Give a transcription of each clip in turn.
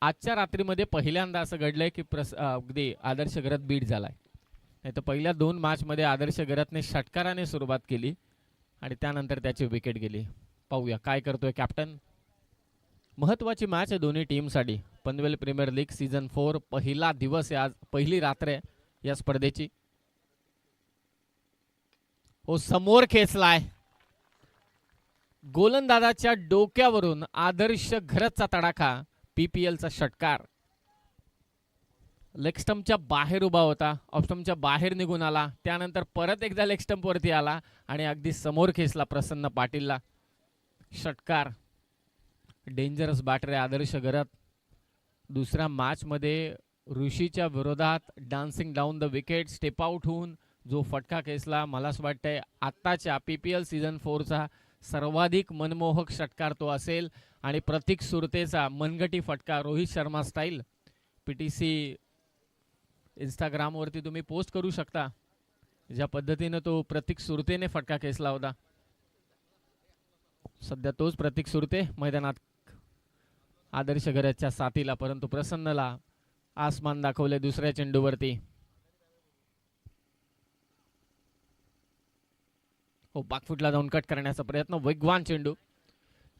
आजच्या रात्रीमध्ये पहिल्यांदा असं घडलंय की अगदी आदर्श गरत बीट झालाय. नाही तर पहिल्या 2 मॅचमध्ये आदर्श गरतने षटकाराने सुरुवात केली आणि त्यानंतर त्याची विकेट गेली. पाहूया काय करतोय कॅप्टन. महत्वाची मॅच आहे दोन्ही टीमसाठी. पनवेल प्रीमियर लीग सीझन 4 पहिला दिवस आहे आज, पहिली रात्र आहे या स्पर्धेची. हो, समोर खेचलाय गोलंदाजाच्या डोक्यावरून आदर्श घरतचा तडाखा. पीपीएलचा षटकार. लेग स्टंपच्या बाहेर उभा होता, ऑफ स्टंपच्या बाहेर निघून आला, त्यानंतर परत एकदा लेग स्टंपवरती आला आणि अगदी समोर खेचला प्रसन्न पाटीलला. षटकार. डेंजरस बॅटर आहे आदर्श घरत. दुसऱ्या मॅचमध्ये ऋषीच्या विरोधात dancing down the wicket step out होऊन जो फटका खेचला, मला असं वाटतंय आत्ताच्या पीपीएल सीझन 4चा सर्वाधिक मनमोहक षटकार तो असेल. आणि प्रतीक सुरतेचा मनगटी फटका रोहित शर्मा स्टाईल. पीटीसी इंस्टाग्रामवरती तुम्ही पोस्ट करू शकता ज्या पद्धतीने तो प्रतीक सुरतेने फटका खेचला होता. सध्या तोच प्रतीक सुरते मैदानात आदर्श घरतच्या साथीला, परंतु प्रसन्नला आसमान दाखवले दुसऱ्या चेंडूवरती. हो, बॅकफुटला जाऊन कट करण्याचा प्रयत्न, वेगवान चेंडू.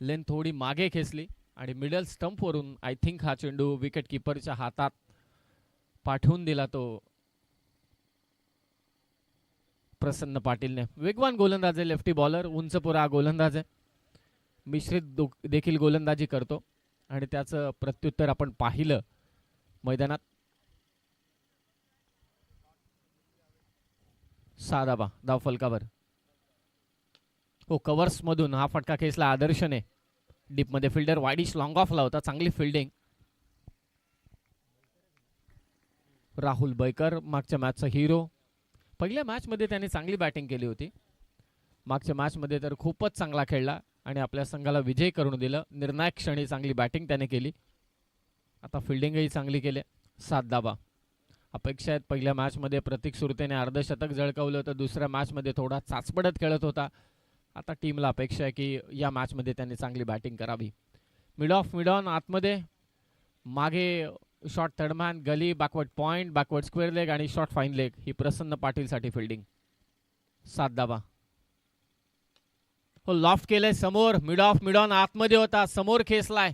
लेन थोडी मागे खेचली आणि मिडल स्टंपवरून आय थिंक हा चेंडू विकेट किपरच्या हातात पाठवून दिला तो प्रसन्न पाटीलने. वेगवान गोलंदाज आहे, लेफ्टी बॉलर, उंचपुरा गोलंदाज आहे, मिश्रित देखील गोलंदाजी करतो आणि त्याचं प्रत्युत्तर आपण पाहिलं मैदानात. 6 धावा धाव फलकावर. हो, कव्हर्स मधून हा फटका खेचला आदर्शने. डीप मध्ये फिल्डर वाईडिश लॉंग ऑफ ला होता, चांगली फिल्डिंग. राहुल बैकर मागच्या मॅचचा हिरो. पहिल्या मॅचमध्ये त्याने चांगली बॅटिंग केली होती, मागच्या मॅचमध्ये तर खूपच चांगला खेळला आणि आपल्या संघाला विजय करून दिलं. निर्णायक क्षणी चांगली बॅटिंग त्याने केली, आता फिल्डिंगही चांगली केली. 7 धावा अपेक्षा आहेत. पहिल्या मॅचमध्ये प्रतीक सुरतेने अर्धशतक झळकावलं होतं, दुसऱ्या मॅचमध्ये थोडा चाचपडत खेळत होता. आता टीमला अपेक्षा आहे की या मॅचमध्ये त्यांनी चांगली बॅटिंग करावी. मिड ऑफ मिड ऑन आतमध्ये, मागे short third man, gully, backward point, backward square leg आणि शॉर्ट फाईन लेग ही प्रसन्न पाटीलसाठी फिल्डिंग. 7 धावा. हो, लॉफ्ट केलंय समोर, मिड ऑफ मिड ऑन आतमध्ये होता, समोर खेचलाय.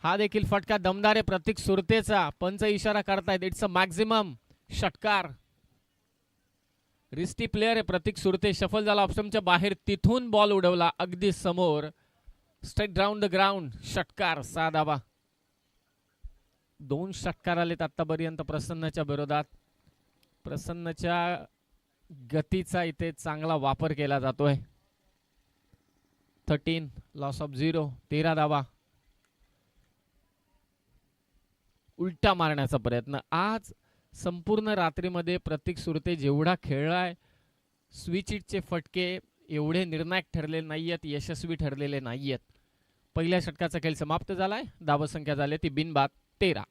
हा देखील फटका दमदार आहे प्रतीक सुरतेचा. पंच इशारा करतायत इट्स अ मॅक्झिमम. षटकार. रिस्टी प्लेयर आहे प्रतीक सुरते. शफल झाला ऑप्शनच्या बाहेर, तिथून बॉल उडवला अगदी समोर, स्ट्रेट राउंड द ग्राउंड. षटकार. 6 धावा. 2 षटकार आलेत आतापर्यंत प्रसन्नच्या विरोधात. प्रसन्नच्या गतीचा इथे चांगला वापर केला जातोय. 13 लॉस ऑफ 0. 13 धावा. उलटा मारण्याचा प्रयत्न. आज संपूर्ण रात्रीमध्ये प्रतीक सुरते जेवढा खेळलाय, स्विच हिटचे फटके एवढे निर्णायक ठरलेले नाहीयेत, यशस्वी ठरलेले नाहीयेत. पहिल्या षटकाचा खेळ समाप्त झालाय. धावसंख्या झाली ती बिनबाद 13.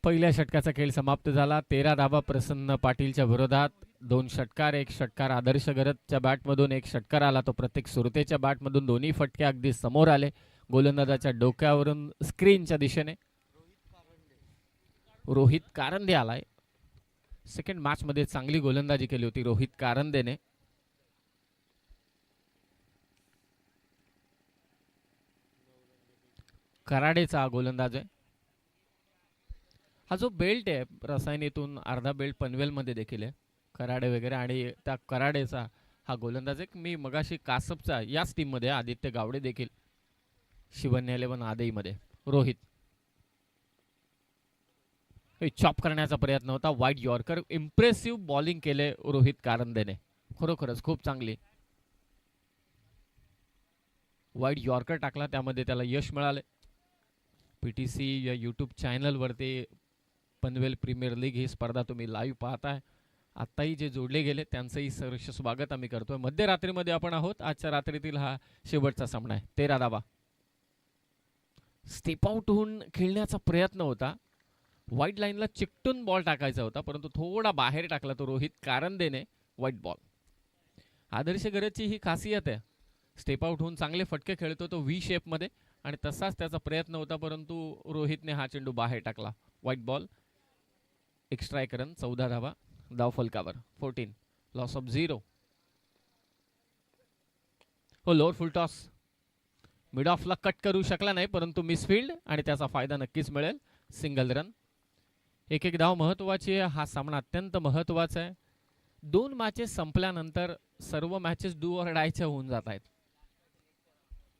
पहिल्या षटकाचा खेळ समाप्त झाला. 13 धावा प्रसन्न पाटीलच्या विरोधात. 2 षटकार, 1 षटकार आदर्श घरतच्या बॅटमधून, 1 षटकार आला तो प्रतीक सुरतेच्या बॅटमधून. दोन्ही फटके अगदी समोर आले गोलंदाजाच्या डोक्यावरून स्क्रीनच्या दिशेने. रोहित कारंदे आलाय. सेकंड मॅच मध्ये चांगली गोलंदाजी केली होती रोहित कारंदेने. कराडेचा गोलंदाज आहे. हा जो बेल्ट आहे रसायनीतून अर्धा बेल्ट पनवेलमध्ये देखील आहे, कराडे वगैरे, आणि त्या कराडेचा हा गोलंदाज आहे. मी मगाशी कासपचा याच टीममध्ये आदित्य गावडे देखील शिवन्य 11 आदईमध्ये. रोहित चॉप करण्याचा प्रयत्न होता, वाईड यॉर्कर. इम्प्रेसिव्ह बॉलिंग केले रोहित कारंदेने, खरोखरच खूप चांगली. वाईड यॉर्कर टाकला, त्यामध्ये त्याला यश मिळाले. PTC या यूट्यूब चॅनलवरती पनवेल प्रीमियर लीग ही स्पर्धा तुम्ही लाईव्ह पाहताय. आत्ताही जे जोडले गेले त्यांचंही सहर्ष स्वागत आम्ही करतोय. मध्यरात्रीमध्ये आपण आहोत. आजच्या रात्रीतील हा शेवटचा सामना आहे. 13 धावा. स्टेप आउट होऊन खेळण्याचा प्रयत्न होता. व्हाईट लाईनला चिकटून बॉल टाकायचा होता, परंतु थोडा बाहेर टाकला तो रोहित कारंदेने. White ball. आदर्श गरजची ही खासियत आहे. स्टेप आउट होऊन चांगले फटके खेळतो तो व्ही शेपमध्ये, आणि तसाच त्याचा प्रयत्न होता, परंतु रोहितने हा चेंडू बाहेर टाकला. White ball. एक्स्ट्रा एक रन. 14 धावा. धाव फलकावर. 14. Loss of 0. हो, लोअर फुल टॉस. मिड ऑफला कट करू शकला नाही, परंतु मिसफिल्ड, आणि त्याचा फायदा नक्कीच मिळेल. Single run. एक धाव महत्वाची आहे. हा सामना अत्यंत महत्वाचा आहे. 2 मॅचेस संपल्यानंतर सर्व मॅचेस डू ऑर डायच्या होऊन जात आहेत.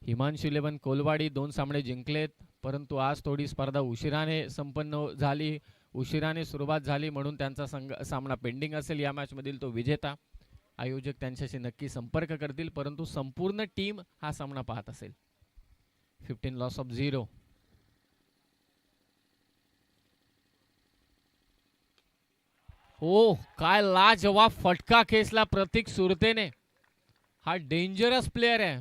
हिमांशू 11 कोलवाडी 2 सामने जिंकलेत, परंतु आज थोडी स्पर्धा उशिराने संपन्न झाली, उशिराने सुरुवात झाली, म्हणून त्यांचा सामना पेंडिंग असेल. या मॅचमधील तो विजेता. आयोजक त्यांच्याशी नक्की संपर्क करतील, परंतु संपूर्ण टीम हा सामना पाहत असेल. 15. Loss of 0. हो, काय लाजवाब फटका खेचला प्रतीक सुरतेने. हा डेंजरस प्लेयर आहे.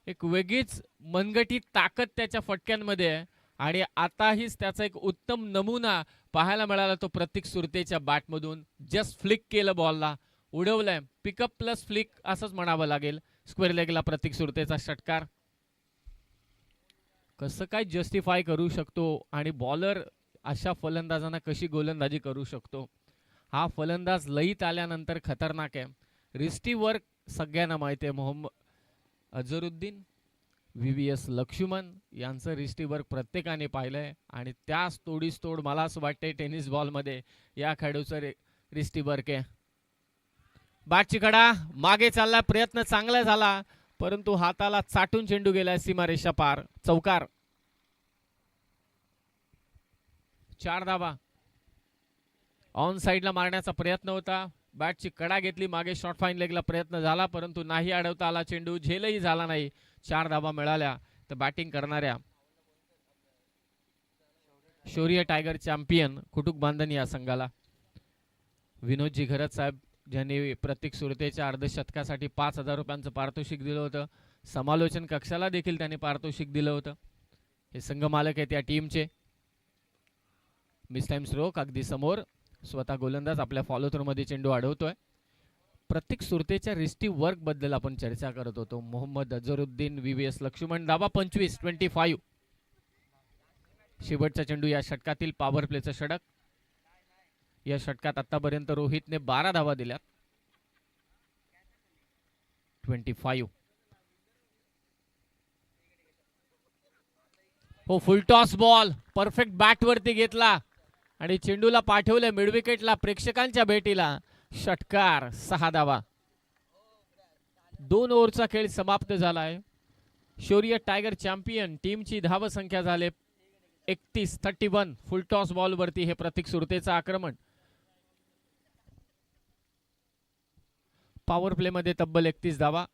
एक वेगळीच मनगटी ताकद त्याच्या फटक्यांमध्ये आहे, आणि आताहीच त्याचा एक उत्तम नमुना पाहायला मिळाला तो प्रतीक सुरतेच्या बॅटमधून. जस्ट फ्लिक केलं बॉलला, उडवलंय. पिकअप प्लस फ्लिक असंच म्हणावं लागेल. स्क्वेअर लेगला प्रतीक सुरतेचा षटकार. कसं काय जस्टिफाय करू शकतो, आणि बॉलर अशा फलंदाजांना कशी गोलंदाजी करू शकतो. हा फलंदाज लईत आल्यानंतर खतरनाक आहे. रिस्टी वर्क सगळ्यांना माहिती आहे. मोहम्मद अझरुद्दीन, VVS लक्ष्मण यांचं रिस्टी वर्क प्रत्येकाने पाहिलंय, आणि त्याच तोडीस तोड मला असं वाटतंय टेनिस बॉलमध्ये या खेळाडूचं रिस्टी वर्क आहे. बॅटची कडा मागे चालला, प्रयत्न चांगला झाला, परंतु हाताला चाटून चेंडू गेलाय सीमारेषा पार. चौकार. 4 धावा. ऑन साइडला मारण्याचा प्रयत्न होता. बॅटची कडा घेतली मागे. शॉर्ट फाईन लेगला प्रयत्न झाला, परंतु नाही अडवता आला चेंडू. झेलही झाला नाही. 4 धावा मिळाल्या. तर बॅटिंग करणाऱ्या शौर्य टायगर चॅम्पियन कुटुक बांधन या संघाला विनोदजी घरत साहेब, ज्यांनी प्रतीक सुरतेच्या अर्धशतकासाठी 5,000 रुपयांचं पारितोषिक दिलं होतं. समालोचन कक्षाला देखील त्यांनी पारितोषिक दिलं होतं. हे संघ मालक आहेत या टीमचे. मिस टाइम स्ट्रोक अगदी समोर. स्वतः गोलंदाज आपल्या फॉलो थ्रू मध्ये चेंडू अडवतोय. प्रतीक सुरतेच्या रिस्टी वर्क बद्दल आपण चर्चा करत होतो. मोहम्मद अझरुद्दीन, VVS लक्ष्मण. धावा 25. 25. शेवटचा चेंडू या षटकातील पॉवर प्लेचं षटक. या षटकात आतापर्यंत रोहितने 12 धावा दिल्यात. 25. हो, फुल टॉस बॉल परफेक्ट बॅट वरती घेतला, आणि चेंडूला पाठवले मिड विकेटला प्रेक्षकांच्या भेटीला. षटकार. 6 धावा. 2 ओव्हरचा खेळ समाप्त झालाय. शौर्य टायगर चॅम्पियन टीमची धाव संख्या झाले 31. 31. फुल टॉस बॉल वरती हे प्रतीक सुरतेचं आक्रमण. पॉवर प्ले मध्ये तब्बल 31 धावा.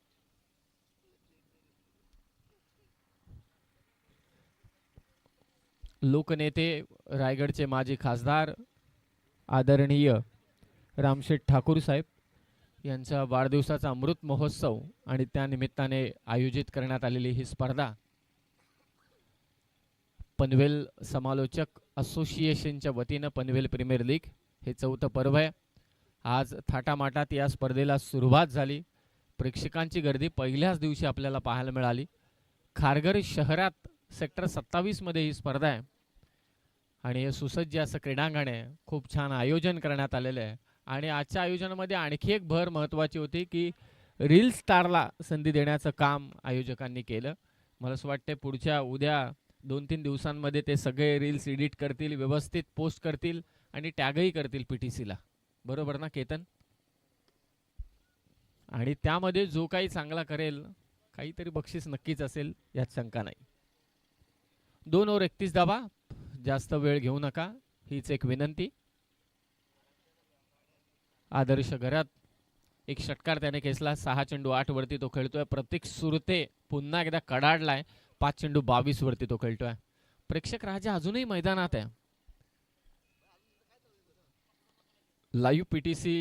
लोकनेते रायगडचे माजी खासदार आदरणीय रामशेठ ठाकूर साहेब यांचा वाढदिवसाचा अमृत महोत्सव, आणि त्या निमित्ताने आयोजित करण्यात आलेली ही स्पर्धा पनवेल समालोचक असोसिएशनच्या वतीनं पनवेल प्रीमियर लीग हे 4थं पर्व आहे. आज थाटामाटात या स्पर्धेला सुरुवात झाली. प्रेक्षकांची गर्दी पहिल्याच दिवशी आपल्याला पाहायला मिळाली. खारघर शहरात सेक्टर 27 मध्ये ही स्पर्धा आहे, आणि हे सुसज्ज असं क्रीडांगण आहे. खूप छान आयोजन करण्यात आलेलं आहे, आणि आजच्या आयोजनामध्ये आणखी एक भर महत्त्वाची होती की रील स्टारला संधी देण्याचं काम आयोजकांनी केलं. मला असं वाटतं पुढच्या उद्या 2-3 दिवसांमध्ये ते सगळे रील्स एडिट करतील, व्यवस्थित पोस्ट करतील, आणि टॅगही करतील PTCला. बरोबर ना केतन? आणि त्यामध्ये जो काही चांगला करेल काहीतरी बक्षीस नक्कीच असेल, यात शंका नाही. 2 ओव्हर 31 धावा. जास्त वेळ घेऊ नका, हीच एक विनंती. आदर्श घरात एक षटकार त्याने खेचला. 6 चेंडू 8 वरती तो खेळतोय. प्रतीक सुरते पुन्हा एकदा कडाडलाय. 5 चेंडू 22 वरती तो खेळतोय. प्रेक्षक राजा अजूनही मैदानात आहे. लाईव्ह पीटीसी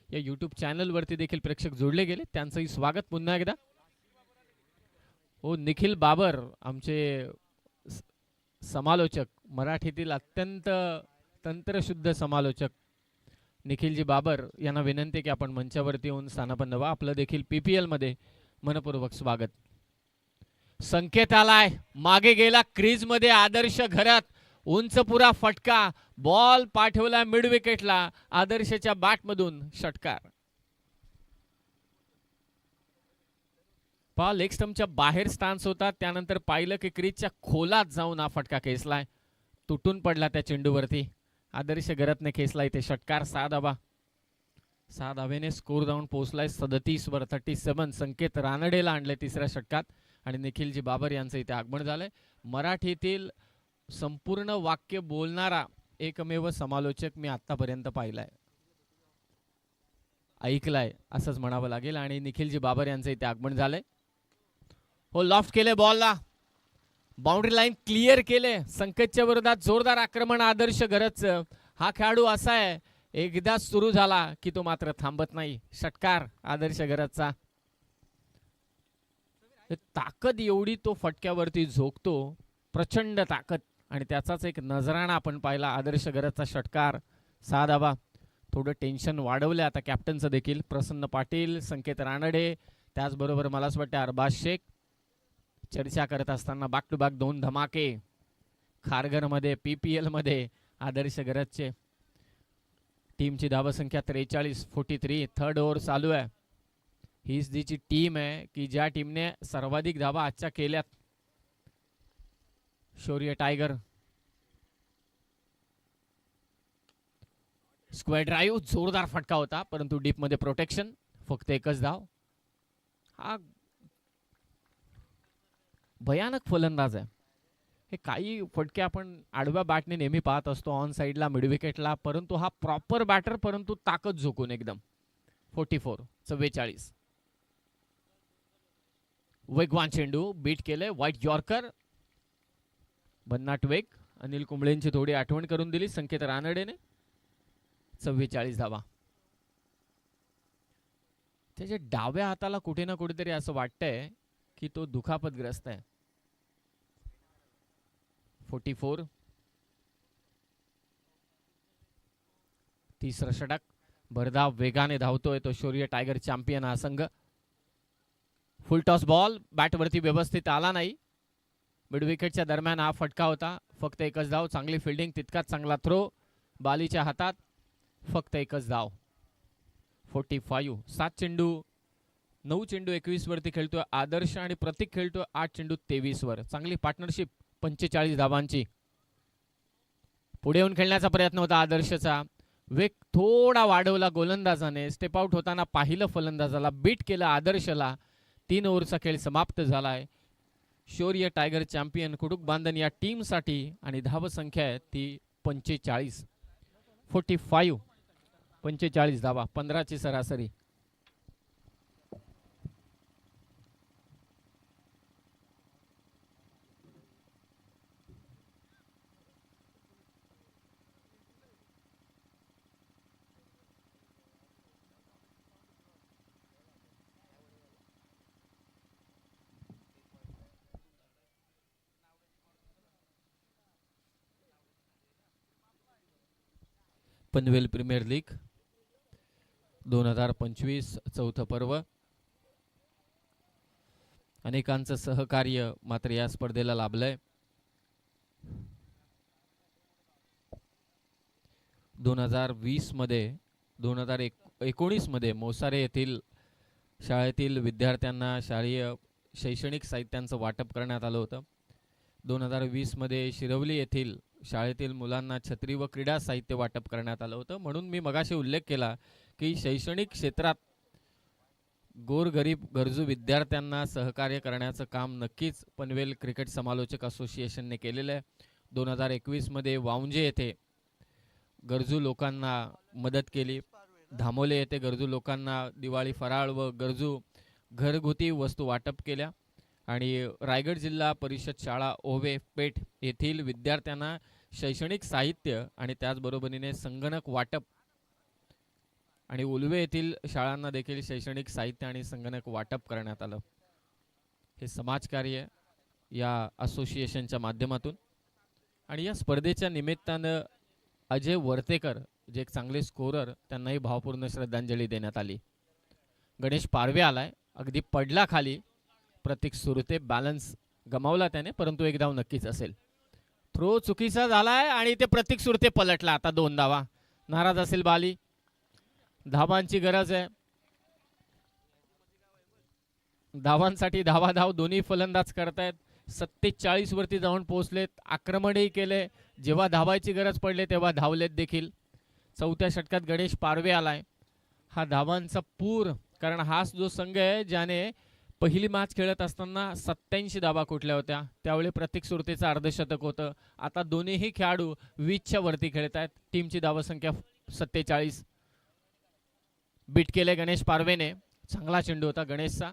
या यूट्यूब चॅनलवरती देखील प्रेक्षक जोडले गेले, त्यांचंही स्वागत पुन्हा एकदा. हो, निखिल बाबर आमचे समालोचक, मराठीतील अत्यंत तंत्रशुद्ध समालोचक निखिलजी बाबर यांना विनंती की आपण मंचावरती येऊन स्थानापन्न व्हा. आपलं देखील PPL मध्ये मनपूर्वक स्वागत. संकेत आलाय, मागे गेला क्रीज मध्ये आदर्श घरात, उंच पुरा फटका, बॉल पाठवला मिड विकेटला, आदर्शच्या बॅट मधून षटकार. पहा, लेग स्टंपच्या बाहेर स्टान्स होता, त्यानंतर पाहिलं की क्रीजच्या खोलात जाऊन हा फटका खेचलाय, तुटून पडला त्या चेंडूवरती. आदर्श घरातने खेचला इथे षटकार. 6 धावेने स्कोर जाऊन पोहोचलाय 37 वर 37. संकेत रानडेला आणले तिसऱ्या षटकात आणि निखिलजी बाबर यांचं इथे आगमन झालंय. मराठीतील संपूर्ण वाक्य बोलणारा एकमेव समालोचक मी आतापर्यंत पाहिलाय, ऐकलाय असंच म्हणावं लागेल. आणि निखिलजी बाबर यांचं इथे आगमन झालंय. हो, लॉफ्ट केले बॉलला, बाउंड्री लाईन क्लिअर केले. संकेतच्या विरोधात जोरदार आक्रमण आदर्श घरचं. हा खेळाडू असा आहे, एकदा सुरू झाला की तो मात्र थांबत नाही. षटकार आदर्श घरचा. ताकद एवढी तो फटक्यावरती झोकतो, प्रचंड ताकद, आणि त्याचाच एक नजराणा आपण पाहिला. आदर्श घरचा षटकार. 6 धावा. थोडं टेन्शन वाढवलं आता कॅप्टनचं देखील. प्रसन्न पाटील, संकेत रानडे, त्याचबरोबर मला असं वाटतं अरबाज शेख चर्चा करत असताना बॅक टू बॅक 2 धमाके खारघर मध्ये, PPL मध्ये आदर्श घरचे. टीमची धावसंख्या 43, 43. थर्ड ओव्हर चालू आहे. हीच जी टीम आहे की ज्या टीमने सर्वाधिक धावा आजच्या केल्यात. शौर्य टायगर. स्क्वेअर ड्राईव्ह, जोरदार फटका होता परंतु डीप मध्ये प्रोटेक्शन. फक्त एकच धाव. हा भयानक फलंदाज आहे. हे काही फटके आपण आडव्या बॅटने नेहमी पाहत असतो ऑन साइडला, मिड विकेटला, परंतु हा प्रॉपर बॅटर, परंतु ताकद झोकून एकदम. 44, 44. वेगवान चेंडू, बीट केले, व्हाईट यॉर्कर, भन्नाट वेग. अनिल कुंबळेंची थोडी आठवण करून दिली संकेत रानडेने. 44 धावा. त्याच्या डाव्या हाताला कुठे ना कुठेतरी असं वाटतंय की तो दुखापतग्रस्त आहे. 44. तिसरं षटक. भरधाव वेगाने धावतोय तो शौर्य टायगर चॅम्पियन हा संघ. फुल टॉस बॉल बॅटवरती व्यवस्थित आला नाही. मिड विकेटच्या दरम्यान हा फटका होता. फक्त एकच धाव. चांगली फिल्डिंग, तितकाच चांगला थ्रो बालीच्या हातात. फक्त एकच धाव. 45. 7 चेंडू 9 चेंडू 21 वरती खेळतोय आदर्श आणि प्रतीक खेळतोय 8 चेंडू 23 वर. चांगली पार्टनरशिप 45 धावांची. पुढे येऊन खेळण्याचा प्रयत्न होता आदर्शचा. वेग थोडा वाढवला गोलंदाजाने. स्टेप आउट होताना पाहिलं फलंदाजाला, बीट केलं आदर्शला. 3 ओव्हरचा खेळ समाप्त झालाय. शौर्य टायगर चॅम्पियन कुडुक बांधन या टीम साठी आणि धाव संख्या आहे ती 45. 45. 45 धावा, 15 ची सरासरी. पनवेल प्रीमियर लीग 2025 चौथं पर्व. अनेकांचं सहकार्य मात्र या स्पर्धेला लाभलंय. 2020 मध्ये 2019 मध्ये मोसारे येथील शाळेतील विद्यार्थ्यांना शालेय शैक्षणिक साहित्यांचं वाटप करण्यात आलं होतं. 2020 मध्ये शिरवली येथील शाळेतील मुलांना छत्री व क्रीडा साहित्य वाटप करण्यात आलं होतं. म्हणून मी मगाशी उल्लेख केला की शैक्षणिक क्षेत्रात गोरगरीब गरजू विद्यार्थ्यांना सहकार्य करण्याचं काम नक्कीच पनवेल क्रिकेट समालोचक असोसिएशनने केलेलं आहे. 2021 मध्ये वावंजे येथे गरजू लोकांना मदत केली. धामोले येथे गरजू लोकांना दिवाळी फराळ व गरजू घरगुती वस्तू वाटप केल्या. आणि रायगड जिल्हा परिषद शाळा ओवे पेठ येथील विद्यार्थ्यांना शैक्षणिक साहित्य आणि त्याचबरोबरीने संगणक वाटप आणि उलवे येथील शाळांना देखील शैक्षणिक साहित्य आणि संगणक वाटप करण्यात आलं. हे समाजकार्य या असोसिएशनच्या माध्यमातून. आणि या स्पर्धेच्या निमित्तानं अजय वर्तेकर जे एक चांगले स्कोरर त्यांनाही भावपूर्ण श्रद्धांजली देण्यात आली. गणेश पारवे आलाय, अगदी पडला खाली. प्रतीक सुरते बॅलन्स गमावला त्याने, परंतु एक धाव नक्कीच असेल. थ्रो चुकीचा झालाय आणि ते प्रतीक सुरते पलटला. आता 2 धावा. नाराज असेल बाली. धावांची गरज आहे. धावांसाठी धाव दोन्ही फलंदाज करतायत. 47 वरती जाऊन पोहोचलेत. आक्रमणही केले. जेव्हा धावायची गरज पडली तेव्हा धावलेत देखील. 4थ्या षटकात गणेश पारवे आलाय. हा धावांचा पूर, कारण हाच जो संघ आहे ज्याने पहिली मॅच खेळत असताना 87 धावा कुठल्या होत्या. त्यावेळी प्रतीक सुरतेचं अर्धशतक होतं. आता दोन्हीही खेळाडू 20च्या वरती खेळत आहेत. टीमची धावसंख्या 47. बीट केले गणेश पारवेने. चांगला चेंडू होता गणेशचा.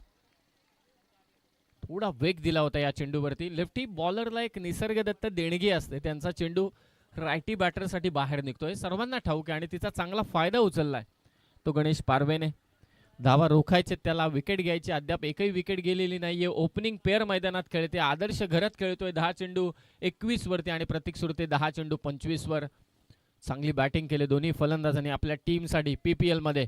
थोडा वेग दिला होता या चेंडूवरती. लेफ्टी बॉलरला एक निसर्गदत्त देणगी असते. त्यांचा चेंडू रायटी बॅटरसाठी बाहेर निघतोय, सर्वांना ठाऊक आहे, आणि तिचा चांगला फायदा उचललाय तो गणेश पारवेने. धावा रोखायचे, त्याला विकेट घ्यायची. अद्याप एकही विकेट गेलेली नाहीये. ओपनिंग पेअर मैदानात खेळते. आदर्श घरात खेळतोय. 10 चेंडू 21 वरती आणि प्रतीक सुरते 10 चेंडू 25 वर. चांगली बॅटिंग केली दोन्ही फलंदाजांनी आपल्या टीमसाठी पीपीएल मध्ये.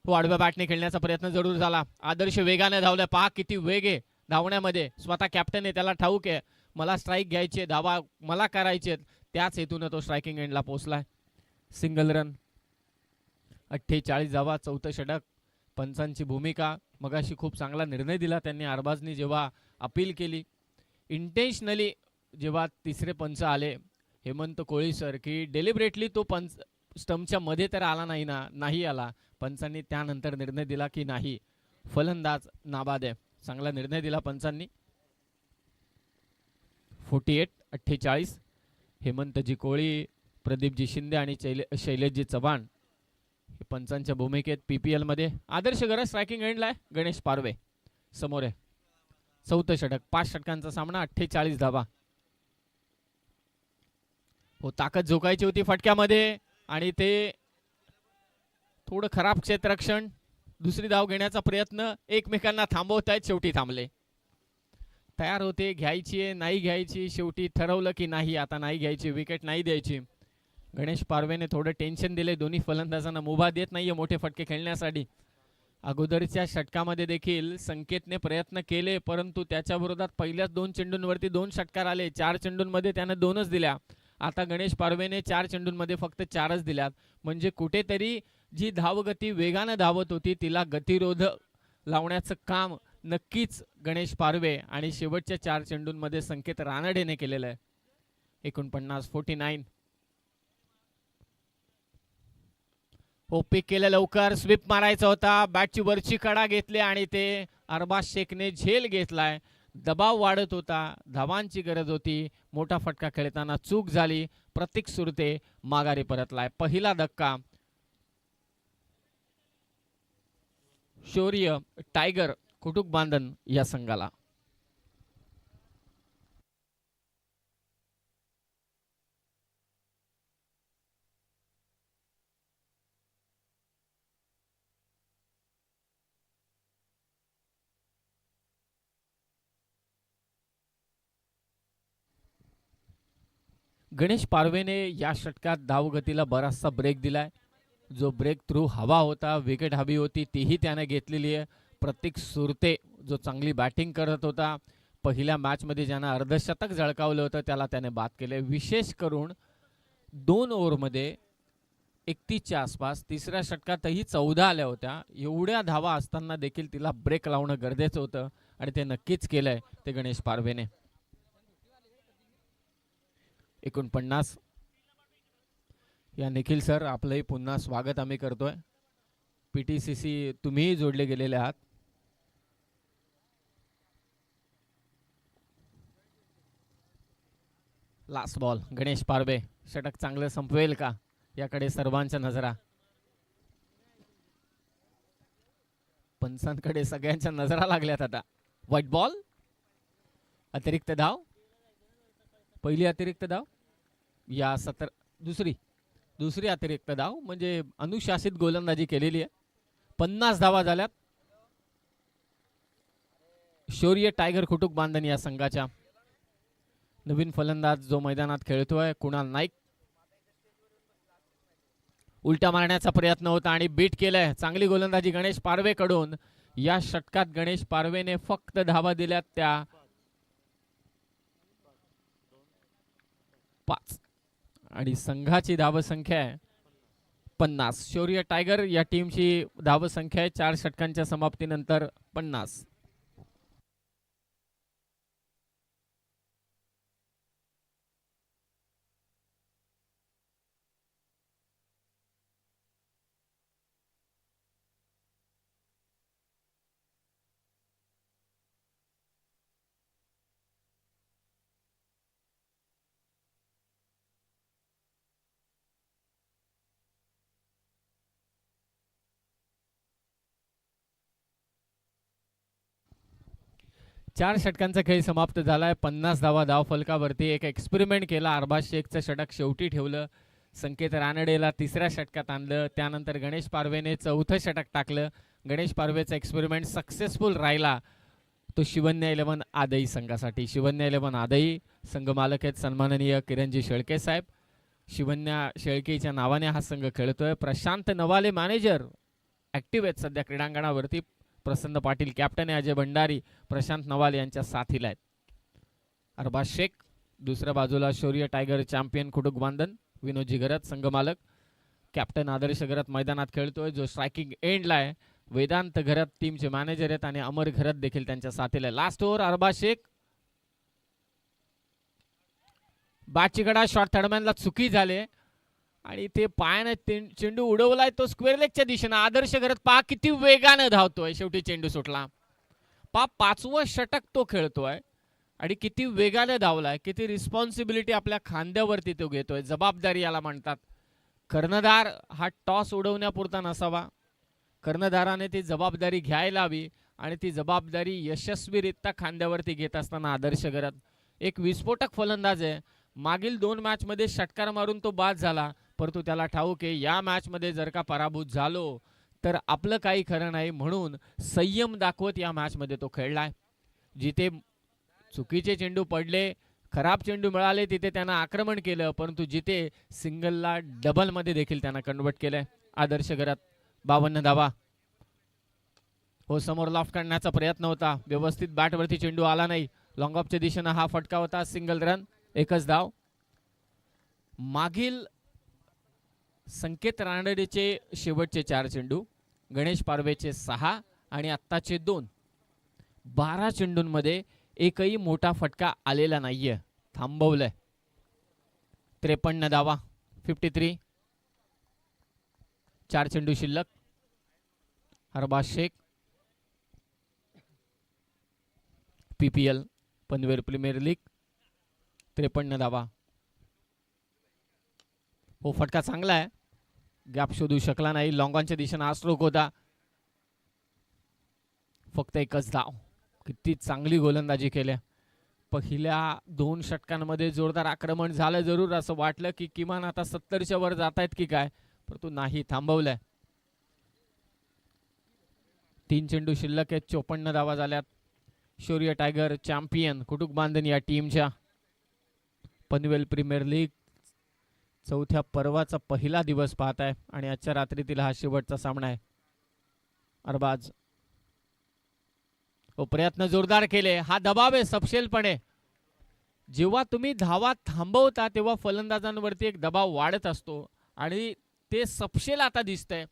आडव्या बॅटने खेळण्याचा प्रयत्न जरूर झाला. आदर्श वेगाने धावला. पहा किती वेग आहे धावण्यामध्ये. स्वतः कॅप्टन आहे, त्याला ठाऊक आहे मला स्ट्राईक घ्यायची, धावा मला करायचे. त्याच हेतूने तो स्ट्रायकिंग एंडला पोहोचलाय. Single run. 48 धावा. 4थं षटक. पंचांची भूमिका. मगाशी खूप चांगला निर्णय दिला त्यांनी. अरबाजनी जेव्हा अपील केली इंटेन्शनली, जेव्हा तिसरे पंच आले हेमंत कोळी सर, की डेलिबरेटली तो पंच स्टंपच्या मध्ये तर आला नाही ना, नाही आला. पंचांनी त्यानंतर निर्णय दिला की नाही, फलंदाज नाबाद आहे. चांगला निर्णय दिला पंचांनी. 48-48. हेमंतजी कोळी, प्रदीपजी शिंदे आणि शैलेशजी चव्हाण हे पंचांच्या भूमिकेत पीपीएल मध्ये. आदर्श गरज स्ट्रायकिंग एंडला आहे. गणेश पारवे समोर आहे. 4थं षटक. 5 षटकांचा सामना. 48 धावा. हो, ताकद झोकायची होती फटक्यामध्ये आणि ते थोडं खराब क्षेत्ररक्षण. दुसरी धाव घेण्याचा प्रयत्न. एकमेकांना थांबवत आहेत. शेवटी थांबले. तयार होते, घ्यायची आहे नाही घ्यायची. शेवटी ठरवलं की नाही, आता नाही घ्यायची, विकेट नाही द्यायची. गणेश पारवेने थोडं टेन्शन दिले दोन्ही फलंदाजांना. मुभा देत नाहीये मोठे फटके खेळण्यासाठी. अगोदरच्या षटकामध्ये देखील संकेतने प्रयत्न केले, परंतु त्याच्या विरोधात पहिल्याच 2 चेंडूंवरती 2 षटकार आले. 4 चेंडूंमध्ये त्याने 2च दिल्या. आता गणेश पारवेने 4 चेंडूंमध्ये फक्त 4च दिल्यात. म्हणजे कुठेतरी जी धावगती वेगाने धावत होती तिला गतिरोध लावण्याचं काम नक्कीच गणेश पारवे आणि शेवटच्या 4 चेंडूंमध्ये संकेत रानडेने केलेलं आहे. 49. हो, पिक केलं लवकर. स्वीप मारायचा होता. बॅटची वरची कडा घेतली आणि ते अरबाज शेखने झेल घेतलाय. दबाव वाढत होता. धावांची गरज होती. मोठा फटका खेळताना चूक झाली. प्रतीक सुरते माघारी परतलाय. पहिला धक्का शौर्य टायगर कुटुक बांधन या संघाला. गणेश पारवेने या षटकात धावगतीला बराचसा ब्रेक दिलाय. जो ब्रेक थ्रू हवा होता, विकेट हवी होती, तीही त्याने घेतलेली आहे. प्रतीक सुरते जो चांगली बॅटिंग करत होता, पहिल्या मॅच मध्ये ज्यानं अर्धशतक झळकावलं होतं त्याला त्याने बाद केले. विशेष करून 2 ओव्हरमध्ये 31च्या आसपास. तिसऱ्या षटकातही 14 आल्या होत्या. एवढ्या धावा असताना देखील तिला ब्रेक लावणं गरजेचं होतं आणि ते नक्कीच केलंय ते गणेश पारवेने. 49. या निखिल सर, आपलंही पुन्हा स्वागत आम्ही करतोय. पीटीसीसी तुम्हीही जोडले गेलेले आहात. Last ball. गणेश पारवे षटक चांगलं संपवेल का, याकडे सर्वांच्या नजरा. पंचांकडे सगळ्यांच्या नजरा लागल्यात आता. व्हाईट बॉल, अतिरिक्त धाव, पहिली अतिरिक्त धाव या दुसरी अतिरिक्त धाव म्हणजे अनुशासित गोलंदाजी केलेली आहे. 50 धावा झाल्यात शौर्य टायगर कुटुंब बांधन या संघाच्या. नवीन फलंदाज जो मैदानात खेळतोय कुणाल नाईक. उलटा मारण्याचा प्रयत्न होता आणि बीट केलंय. चांगली गोलंदाजी गणेश पारवे कडून. या षटकात गणेश पारवेने फक्त धावा दिल्यात त्या 5 आणि संघाची धावसंख्या आहे 50. शौर्य टायगर या टीमची धावसंख्या आहे 4 षटकांच्या समाप्तीनंतर 50. चार षटकांचा खेळ समाप्त झालाय. 50 धावा धाव फलकावरती. एक एक्सपेरिमेंट केला. अरबाज शेखचं षटक शेवटी ठेवलं. संकेत रानडेला तिसऱ्या षटकात आणलं. त्यानंतर गणेश पारवेने चौथं षटक टाकलं. गणेश पारवेचा एक्सपेरिमेंट सक्सेसफुल राहिला. तो शिवन्य 11 आदई संघासाठी. शिवन्य 11 आदई संघ मालक आहेत सन्माननीय किरणजी शेळके साहेब. शिवन्या शेळकेच्या नावाने हा संघ खेळतोय. प्रशांत नवाले मॅनेजर ऍक्टिव्ह आहेत सध्या क्रीडांगणावरती. प्रसन्न पाटील कॅप्टन आहे. अजय भंडारी प्रशांत नवाल यांच्या साथीला आहेत. अरबाज शेख दुसऱ्या बाजूला शौर्य टायगर चॅम्पियन कुटुंब बांधन विनोदजी घरत संघ मालक. कॅप्टन आदर्श घरत मैदानात खेळतोय जो स्ट्रायकिंग एंडला आहे. वेदांत घरत टीमचे मॅनेजर आहेत आणि अमर घरत देखील त्यांच्या साथीला आहे. Last over Arbaaz Shaikh. बॅटची कडा शॉट थर्डमॅनला चुकी झाले आणि ते पायाने चेंडू उडवलाय तो स्क्वेअर लेगच्या दिशेने. आदर्श घरत पहा किती वेगाने धावतोय. शेवटी चेंडू सुटला. पहा 5वं षटक तो खेळतोय आणि किती वेगाने धावलाय. किती रिस्पॉन्सिबिलिटी आपल्या खांद्यावरती तो घेतोय. जबाबदारी याला म्हणतात. कर्णधार हा टॉस उडवण्यापुरता नसावा. कर्णधाराने ती जबाबदारी घ्यायला हवी आणि ती जबाबदारी यशस्वीरित्या खांद्यावरती घेत असताना आदर्श घरत एक विस्फोटक फलंदाज आहे. मागील 2 मॅच मध्ये षटकार मारून तो बाद झाला. परंतु त्याला ठाऊक आहे या मॅच मध्ये जर का पराभूत झालो तर आपलं काही खरं नाही. म्हणून संयम दाखवत या मॅच मध्ये तो खेळलाय. जिथे चुकीचे चेंडू पडले, खराब चेंडू मिळाले तिथे त्यानं आक्रमण केलं. परंतु जिथे सिंगलला डबल मध्ये देखील त्यानं कन्वर्ट केलंय. आदर्श घरात 52 धावा. हो समोर लॉफ्ट काढण्याचा प्रयत्न होता. व्यवस्थित बॅटवरती चेंडू आला नाही. लॉंग ऑफच्या दिशेनं हा फटका होता. Single run. एकच धाव. मागील संकेत रानडेचे शेवटचे 4 चेंडू, गणेश पारवेचे 6 आणि आत्ताचे 2. 12 चेंडूंमध्ये एकही मोठा फटका आलेला नाहीये. थांबवलंय. 53 धावा. 53. 4 चेंडू शिल्लक. Arbaz Shaikh PPL Panvel premier league. 53 धावा. हो फटका चांगला आहे. गॅप शोधू शकला नाही. लॉंग ऑनच्या दिशेने हा स्ट्रोक होता. फक्त एकच धाव. किती चांगली गोलंदाजी केल्या. पहिल्या 2 षटकांमध्ये जोरदार आक्रमण झालं जरूर. असं वाटलं की किमान आता 70च्या वर जातायत की काय, परंतु नाही. थांबवलंय. 3 चेंडू शिल्लक आहेत. 54 धावा झाल्यात. शौर्य टायगर चॅम्पियन कुटुंब बांधन या टीमच्या. पनवेल प्रीमियर लीग चौथ्या पर्वाचा पहिला दिवस पाहत आहे आणि आजच्या रात्रीतील हा शेवटचा सामना आहे. अरबाज प्रयत्न जोरदार केले. हा दबाव आहे सपशेलपणे. जेव्हा तुम्ही धावा थांबवता तेव्हा फलंदाजांवरती एक दबाव वाढत असतो आणि ते सपशेल आता दिसतंय.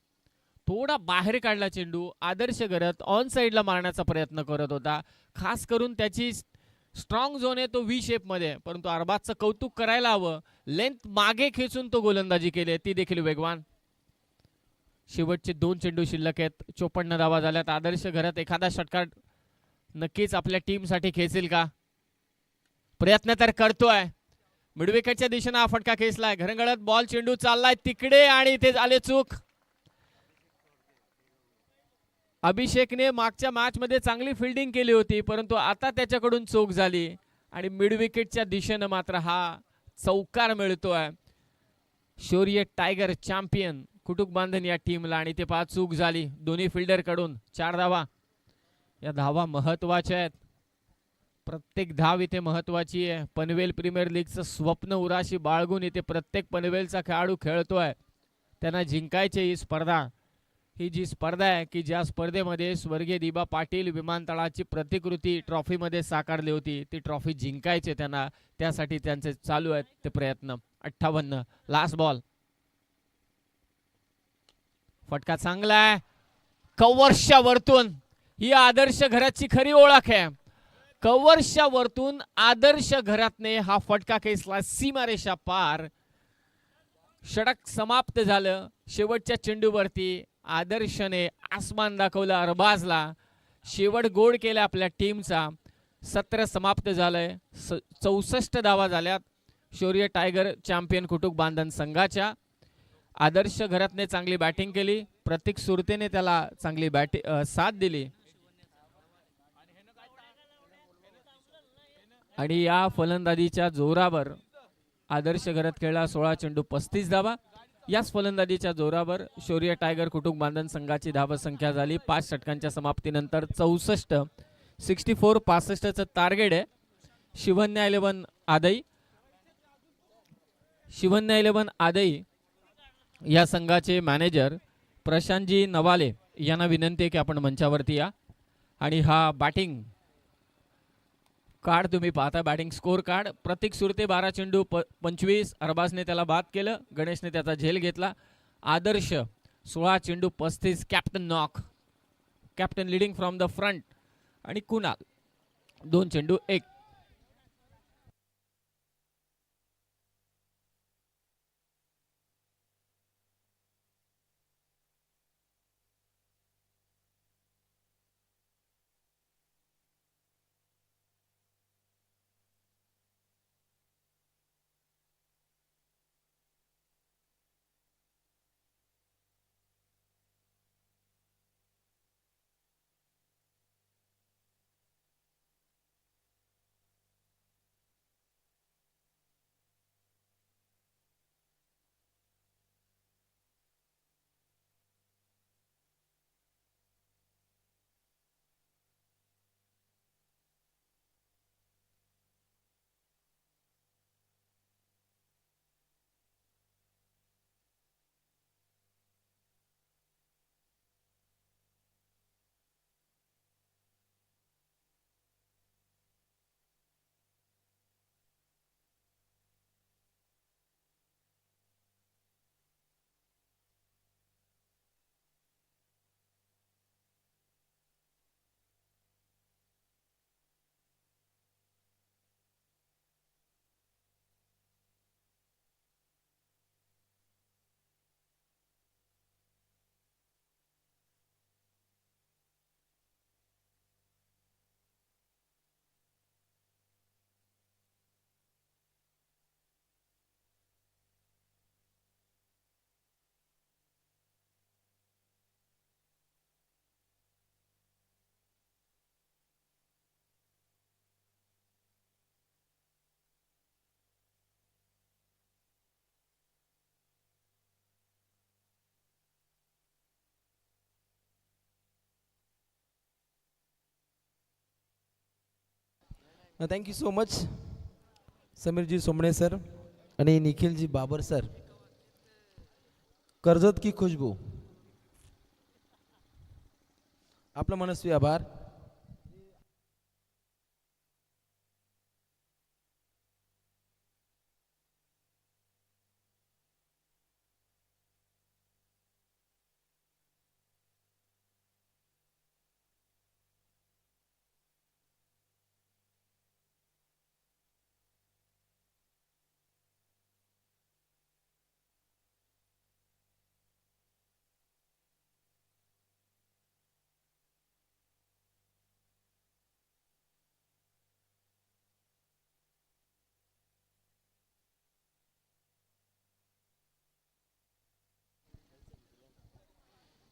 थोडा बाहेर काढला चेंडू. आदर्श घरत ऑन साइडला मारण्याचा प्रयत्न करत होता. खास करून त्याची स्ट्रॉंग झोन आहे तो व्ही शेप मध्ये. परंतु अरबाजचं कौतुक करायला हवं. लेंथ मागे खेचून तो गोलंदाजी केली ती देखील वेगवान. शेवटचे 2 चेंडू शिल्लक आहेत. 54 धावा झाल्यात. आदर्श घरत एखादा षटकार नक्कीच आपल्या टीम साठी खेचेल का? प्रयत्न तर करतोय. मिडविकेटच्या दिशेने हा फटका खेचलाय. घरंगळत बॉल चेंडू चाललाय तिकडे आणि ते झाले चूक. अभिषेकने मागच्या मॅच मध्ये चांगली फिल्डिंग केली होती, परंतु आता त्याच्याकडून चूक झाली आणि मिड विकेटच्या दिशेनं मात्र हा चौकार मिळतोय शौर्य टायगर चॅम्पियन कुटुंब बांधन या टीमला. आणि ते पहा चूक झाली दोन्ही फिल्डर कडून. 4 धावा. या धावा महत्वाच्या आहेत, प्रत्येक धाव इथे महत्वाची आहे. पनवेल प्रीमियर लीगचं स्वप्न उराशी बाळगून इथे प्रत्येक पनवेलचा खेळाडू खेळतोय. त्यांना जिंकायचे ही स्पर्धा. ही जी स्पर्धा आहे की ज्या स्पर्धेमध्ये स्वर्गीय दिबा पाटील विमानतळाची प्रतिकृती ट्रॉफीमध्ये साकारली होती, ती ट्रॉफी जिंकायचे त्यांना. त्यासाठी त्यांचे चालू आहेत ते प्रयत्न. 58 लास्ट बॉल. फटका चांगला आहे कव्हर्सच्या वरतून. ही आदर्श घराची खरी ओळख आहे. कव्हर्सच्या वरतून आदर्श घरातने हा फटका खेचला सीमारेषा पार. षटक समाप्त झालं. शेवटच्या चेंडूवरती आदर्शने आसमान दाखवलं अरबाजला. शेवट गोड केला आपल्या टीमचा. सत्र समाप्त झालंय. 64 धावा झाल्यात शौर्य टायगर चॅम्पियन कुटुंब बांधन संघाच्या. आदर्श घरातने चांगली बॅटिंग केली. प्रतीक सुरतेने त्याला चांगली साथ दिली. आणि या फलंदाजीच्या जोरावर आदर्श घरात खेळला 16 चेंडू 35 धावा. याच फलंदाजीच्या जोरावर शौर्य टायगर कुटुंब बांधन संघाची धाव संख्या झाली 5 षटकांच्या समाप्तीनंतर 64. 64 65चं टार्गेट आहे. शिवन्या 11 आदई. शिवन्या 11 आदई या संघाचे मॅनेजर प्रशांतजी नवाले यांना विनंती आहे की आपण मंचावरती या. आणि हा बॅटिंग कार्ड तुम्ही पाहता, बॅटिंग स्कोर कार्ड. प्रतीक सुरते 12 चेंडू 25. अरबाजने त्याला बाद केलं. गणेशने त्याचा झेल घेतला. आदर्श 16 चेंडू 35. Captain knock, captain leading from the front. आणि कुणाल 2 चेंडू 1. थँक्यू सो मच समीरजी सोमणे सर आणि निखिलजी बाबर सर. कर्जत की खुशबू, आपला मनस्वी आभार.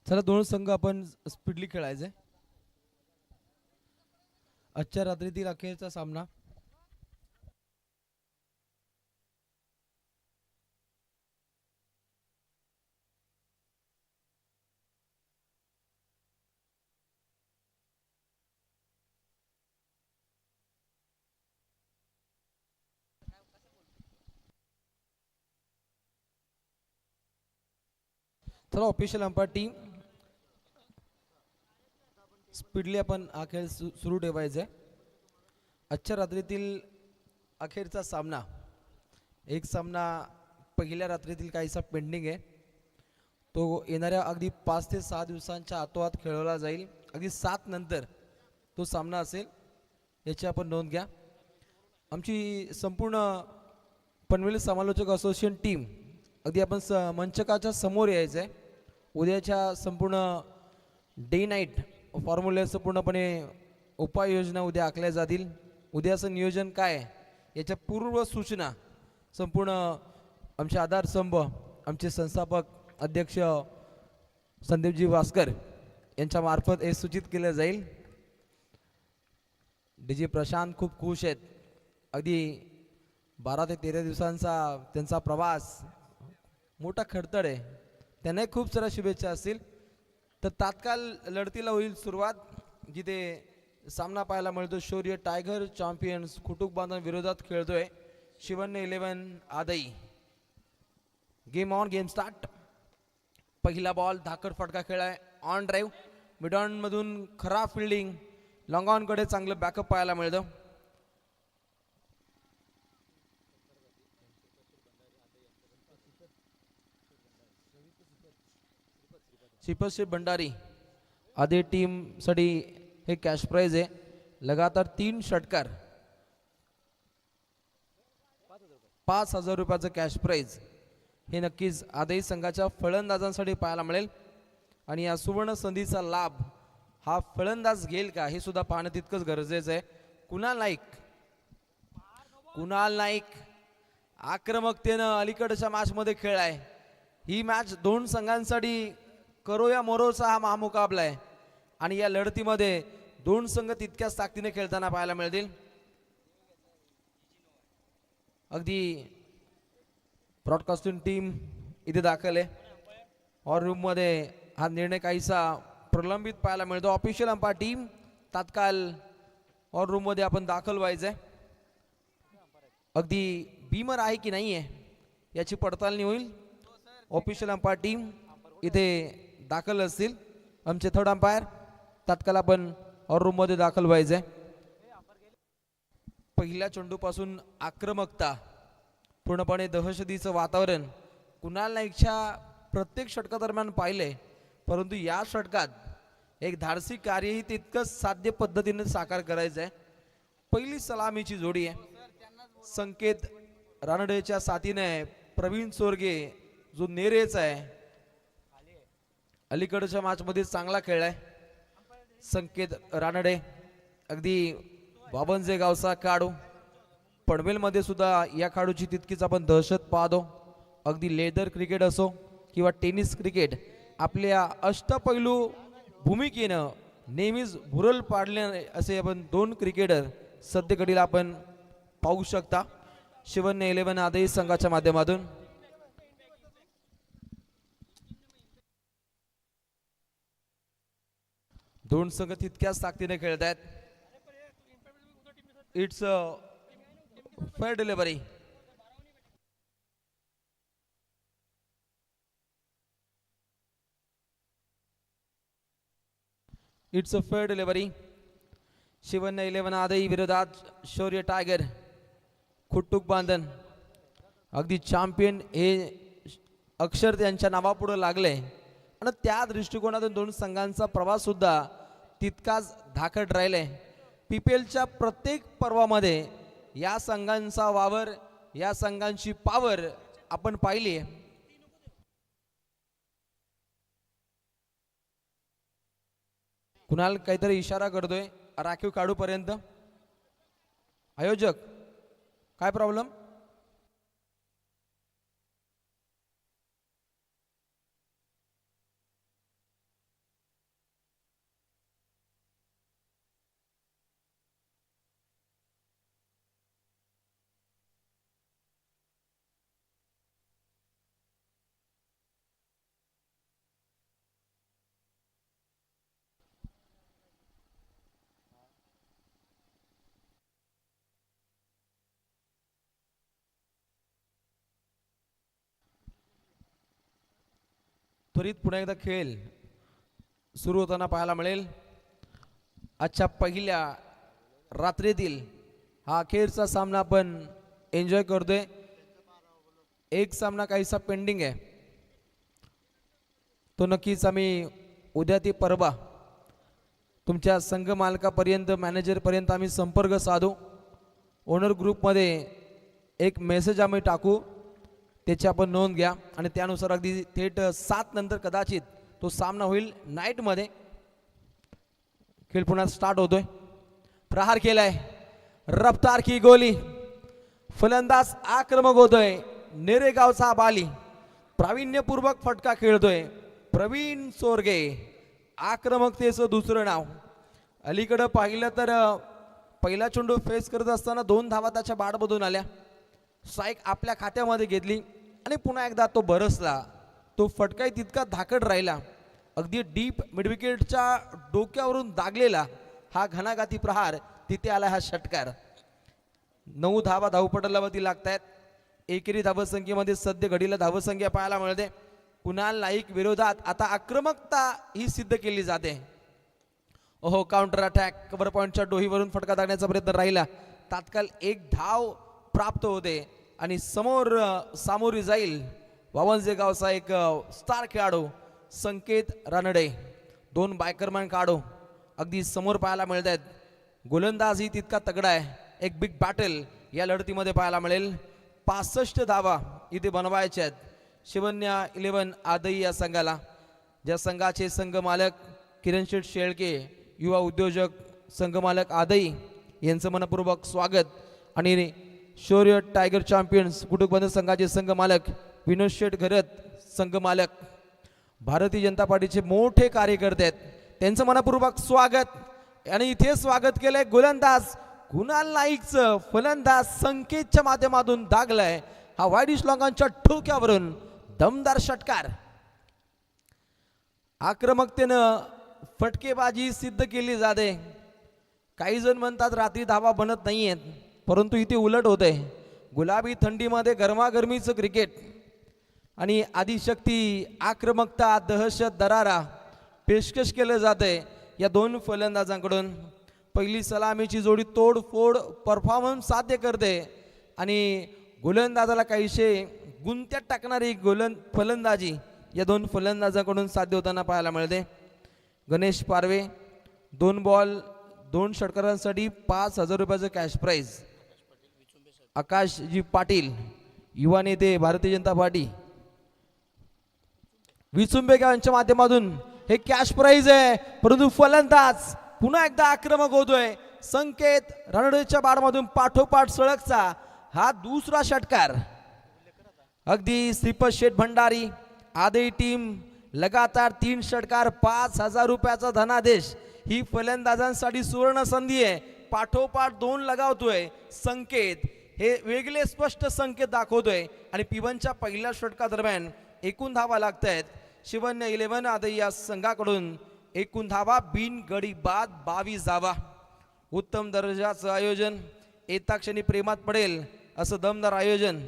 चला दोन संघ आपण स्पीडली खेळायचे. आजच्या रात्रीतील अखेरचा सामना चला ऑफिशियल अंपायर टीम स्पीडली आपण हा खेळ सुरू ठेवायचा आहे. आजच्या रात्रीतील अखेरचा सामना, एक सामना पहिल्या रात्रीतील काहीसा पेंडिंग आहे, तो येणाऱ्या अगदी 5 ते 6 दिवसांच्या आतोआत खेळवला जाईल. अगदी 7 नंतर तो सामना असेल, याची आपण नोंद घ्या. आमची संपूर्ण पनवेल समालोचक असोसिएशन टीम अगदी आपण मंचकाच्या समोर यायचं आहे. उद्याच्या संपूर्ण डे नाईट फॉर्म्युलेचं पूर्णपणे उपाययोजना उद्या आखल्या जातील. उद्याचं नियोजन काय आहे याच्या पूर्व सूचना संपूर्ण आमचे आधारस्तंभ, आमचे संस्थापक अध्यक्ष संदीपजी वास्कर यांच्या मार्फत हे सूचित केलं जाईल. डी प्रशांत खूप खुश आहेत. अगदी 12 ते 13 दिवसांचा त्यांचा प्रवास मोठा खडतड आहे. त्यांनाही खूप साऱ्या शुभेच्छा असतील. तर तात्काळ लढतीला होईल सुरुवात, जिथे सामना पाहायला मिळतो. शौर्य टायगर चॅम्पियन्स खुटुक बांधव विरोधात खेळतोय शिवन्य 11 आदई. Game on, game start. पहिला बॉल धाकड फटका खेळाय, ऑन ड्राईव्ह, मिड ऑन मधून खराब फिल्डिंग, लॉंग ऑन कडे चांगलं बॅकअप पाहायला मिळतं. शिपशे भंडारी आधी टीम साठी हे कॅश प्राइज आहे. लगातार 3 षटकार, 5,000 रुपयाचं कॅश प्राइज हे नक्कीच आदई संघाच्या फलंदाजांसाठी पाहायला मिळेल. आणि या सुवर्ण संधीचा लाभ हा फलंदाज घेईल का हे सुद्धा पाहणं तितकंच गरजेचं आहे. कुणाल नाईक आक्रमकतेनं अलीकडच्या मॅचमध्ये खेळलाय. ही मॅच 2 संघांसाठी करो या मोरोचा हा महामुकाबला आहे आणि या लढतीमध्ये 2 संघ तितक्याच ताकदीने खेळताना पाहायला मिळतील. अगदी ब्रॉडकास्टिंग टीम इथे दाखल आहे. और रूम मध्ये हा निर्णय काहीसा प्रलंबित पाहायला मिळतो. ऑफिशियल अंपायर टीम तात्काळ और रूम मध्ये आपण दाखल व्हायचंय. अगदी बीमर आहे की नाही आहे याची पडताळणी होईल. ऑफिशियल अंपायर टीम इथे दाखल असतील. आमचे थर्ड अंपायर तात्काळ आपण और रूम मध्ये दाखल व्हायचंय. पहिल्या चेंडूपासून आक्रमकता, पूर्णपणे दहशतीचं वातावरण कुणाल नाईकच्या प्रत्येक षटकादरम्यान पाहिले, परंतु या षटकात एक धाडसी कार्यही तितकंच साध्य पद्धतीने साकार करायचं आहे. पहिली सलामीची जोडी आहे. संकेत रानडेच्या साथीने प्रवीण चोरगे जो नेरेचा आहे, अलीकडच्या मॅच मध्ये चांगला खेळलाय. संकेत रानडे अगदी बाबनजे गावचा काढू, पनवेलमध्ये सुद्धा या खेळाडूची तितकीच आपण दहशत पाहतो. अगदी लेदर क्रिकेट असो किंवा टेनिस क्रिकेट, आपल्या अष्टपैलू भूमिकेनं नेहमीच भुरळ पाडले असे आपण 2 क्रिकेटर सध्याकडील आपण पाहू शकता शिवन्य 11 आदई संघाच्या माध्यमातून. दोन संघ तितक्याच ताकदीने खेळत आहेत. It's fair delivery. It's a fair delivery. Shivanya 11 आदई विरोधात शौर्य टायगर खुट्टूक बांधन. अगदी चॅम्पियन हे अक्षर त्यांच्या नावापुढे लागले आणि त्या दृष्टिकोनातून 2 संघांचा प्रवास सुद्धा तितकाच धाकट राहिलाय. पीपीएलच्या प्रत्येक पर्वामध्ये या संघांचा वावर, या संघांची पॉवर आपण पाहिली. कुणाल काहीतरी इशारा करतोय राखीव काढू पर्यंत. आयोजक काय प्रॉब्लेम? त्वरित पुन्हा एकदा खेळ सुरू होताना पाहायला मिळेल. आजच्या पहिल्या रात्रीतील हा अखेरचा सामना आपण एन्जॉय करतोय. एक सामना काहीसा पेंडिंग आहे, तो नक्कीच आम्ही उद्या ती परवा तुमच्या संघ मालकापर्यंत मॅनेजरपर्यंत आम्ही संपर्क साधू. ओनर ग्रुपमध्ये एक मेसेज आम्ही टाकू, त्याची आपण नोंद घ्या आणि त्यानुसार अगदी थेट 7 नंतर कदाचित तो सामना होईल नाईटमध्ये. खेळ पुन्हा स्टार्ट होतोय. प्रहार केलाय, रफ्तार की गोली, फलंदाज आक्रमक होतोय. नेरेगावचा बाली प्रावीण्यपूर्वक फटका खेळतोय. प्रवीण सोरगे, आक्रमकतेचं दुसरं नाव. अलीकडं पाहिलं तर पहिला चेंडू फेस करत असताना 2 धावा त्याच्या बाडमधून आल्या. स्ट्राईक आपल्या खात्यामध्ये घेतली आणि पुन्हा एकदा तो बरसला. तो फटकाही तितका धाकट राहिला. अगदी डीप मिडविकेटच्या डोक्यावरून दागलेला हा घणाघाती प्रहार, तिथे आला हा षटकार. 9 धावा धावपटलावरती लागतायत. एकेरी धावसंख्येमध्ये सध्या घडीला धावसंख्या पाहायला मिळते. कुणाल नाईक विरोधात आता आक्रमकता ही सिद्ध केली जाते. ओहो, काउंटर अटॅक, कव्हर पॉईंटच्या डोहीवरून फटका दागण्याचा प्रयत्न राहिला. तात्काळ 1 धाव प्राप्त होते आणि सामोरी जाईल वावंजे गावचा एक स्टार खेळाडू संकेत रानडे. 2 बायकरमॅन काढू अगदी समोर पाहायला मिळत आहेत. गोलंदाज ही तितका तगडा आहे. एक बिग बॅटल या लढतीमध्ये पाहायला मिळेल. 65 धावा इथे बनवायच्या आहेत शिवन्या 11 आदई या संघाला. ज्या संघाचे संघ मालक किरण शेठ शेळके, युवा उद्योजक संघ मालक आदई यांचं मनपूर्वक स्वागत. आणि शौर्य टायगर चॅम्पियन्स कुटुंब संघाचे संघ मालक विनोद शेठ घरत, संघ मालक भारतीय जनता पार्टीचे मोठे कार्यकर्ते आहेत, त्यांचं मनपूर्वक स्वागत. आणि इथे स्वागत केलंय गोलंदाज कुणाल नाईकचं. फलंदाज संकेतच्या माध्यमातून दागलाय हा वाईडिश लॉंगांच्या ठोक्यावरून दमदार षटकार. आक्रमकतेनं फटकेबाजी सिद्ध केली जाते. काही जण म्हणतात रात्री धावा बनत नाहीयेत, परंतु इथे उलट होते. गुलाबी थंडीमध्ये गरमागरमीचं क्रिकेट आणि आदिशक्ती, आक्रमकता, दहशत, दरारा पेशकश केलं जाते या 2 फलंदाजांकडून. पहिली सलामीची जोडी तोडफोड परफॉर्मन्स साध्य करते आणि गोलंदाजाला काहीशे गुंत्यात टाकणारी फलंदाजी या 2 फलंदाजांकडून साध्य होताना पाहायला मिळते. गणेश पारवे 2 बॉल 2 षटकारांसाठी 5,000 रुपयाचं कॅश प्राईज. आकाशजी पाटील युवा नेते भारतीय जनता पार्टी विचुंबे यांच्या माध्यमातून हे कॅश प्राईज आहे. परंतु फलंदाज पुन्हा एकदा आक्रमक होतोय. संकेत रणडेच्या बाडमधून पाठोपाठ सळकचा हा दुसरा षटकार. अगदी श्रीपद शेठ भंडारी आदई टीम लगातार 3 षटकार 5,000 रुपयाचा धनादेश ही फलंदाजांसाठी सुवर्ण संधी आहे. पाठोपाठ 2 लगावतोय संकेत. हे वेगळे स्पष्ट संकेत दाखवतोय आणि पिवनच्या पहिल्या षटका दरम्यान एकूण धावा लागत आहेत शिवन्य 11 आदई या संघाकडून. एकूण धावा बिन गडी बाद 22 धावा. उत्तम दर्जाचं आयोजन, येता क्षणी प्रेमात पडेल असं दमदार आयोजन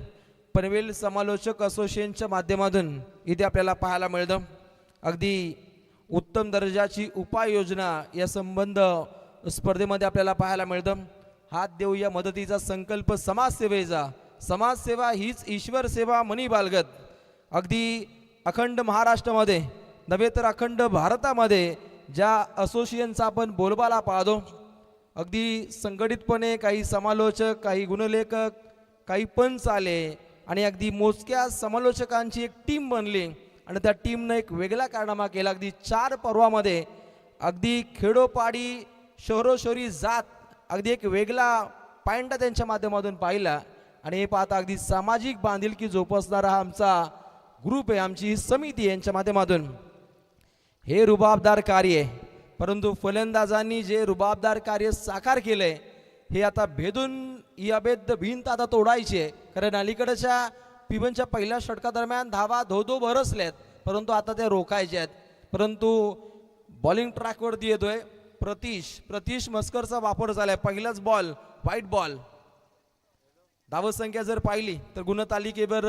पनवेल समालोचक असोसिएशनच्या माध्यमातून इथे आपल्याला पाहायला मिळतं. अगदी उत्तम दर्जाची उपाययोजना या संबंध स्पर्धेमध्ये आपल्याला पाहायला मिळतं. हात देऊ या मदतीचा संकल्प समाजसेवेचा. समाजसेवा हीच ईश्वर सेवा मनी बाळगत. अगदी अखंड महाराष्ट्रामध्ये नव्हे तर अखंड भारतामध्ये ज्या असोसिएशनचा आपण बोलबाला पाहतो, अगदी संघटितपणे काही समालोचक, काही गुणलेखक, काही पंच आले आणि अगदी मोजक्या समालोचकांची एक टीम बनली आणि त्या टीमनं एक वेगळा कारनामा केला. अगदी 4 पर्वामध्ये अगदी खेडोपाडी शहरोशहरी जात अगदी एक वेगळा पॉइंट त्यांच्या माध्यमातून पाहिला आणि हे पाहता अगदी सामाजिक बांधिलकी जोपासणारा हा आमचा ग्रुप आहे, आमची ही समिती यांच्या माध्यमातून हे रुबाबदार कार्य आहे. परंतु फलंदाजांनी जे रुबाबदार कार्य साकार केलंय हे आता भेदून ही अभेद्य भिंत आता तोडायची आहे. कारण अलीकडच्या पिबनच्या पहिल्या षटकादरम्यान धावा धो बरसल्यात, परंतु आता त्या रोखायच्या आहेत. परंतु बॉलिंग ट्रॅकवरती येतोय प्रतीश मस्करचा वापर झालाय. पहिलाच बॉल व्हाईट बॉल. धावसंख्या जर पाहिली तर गुणतालिकेवर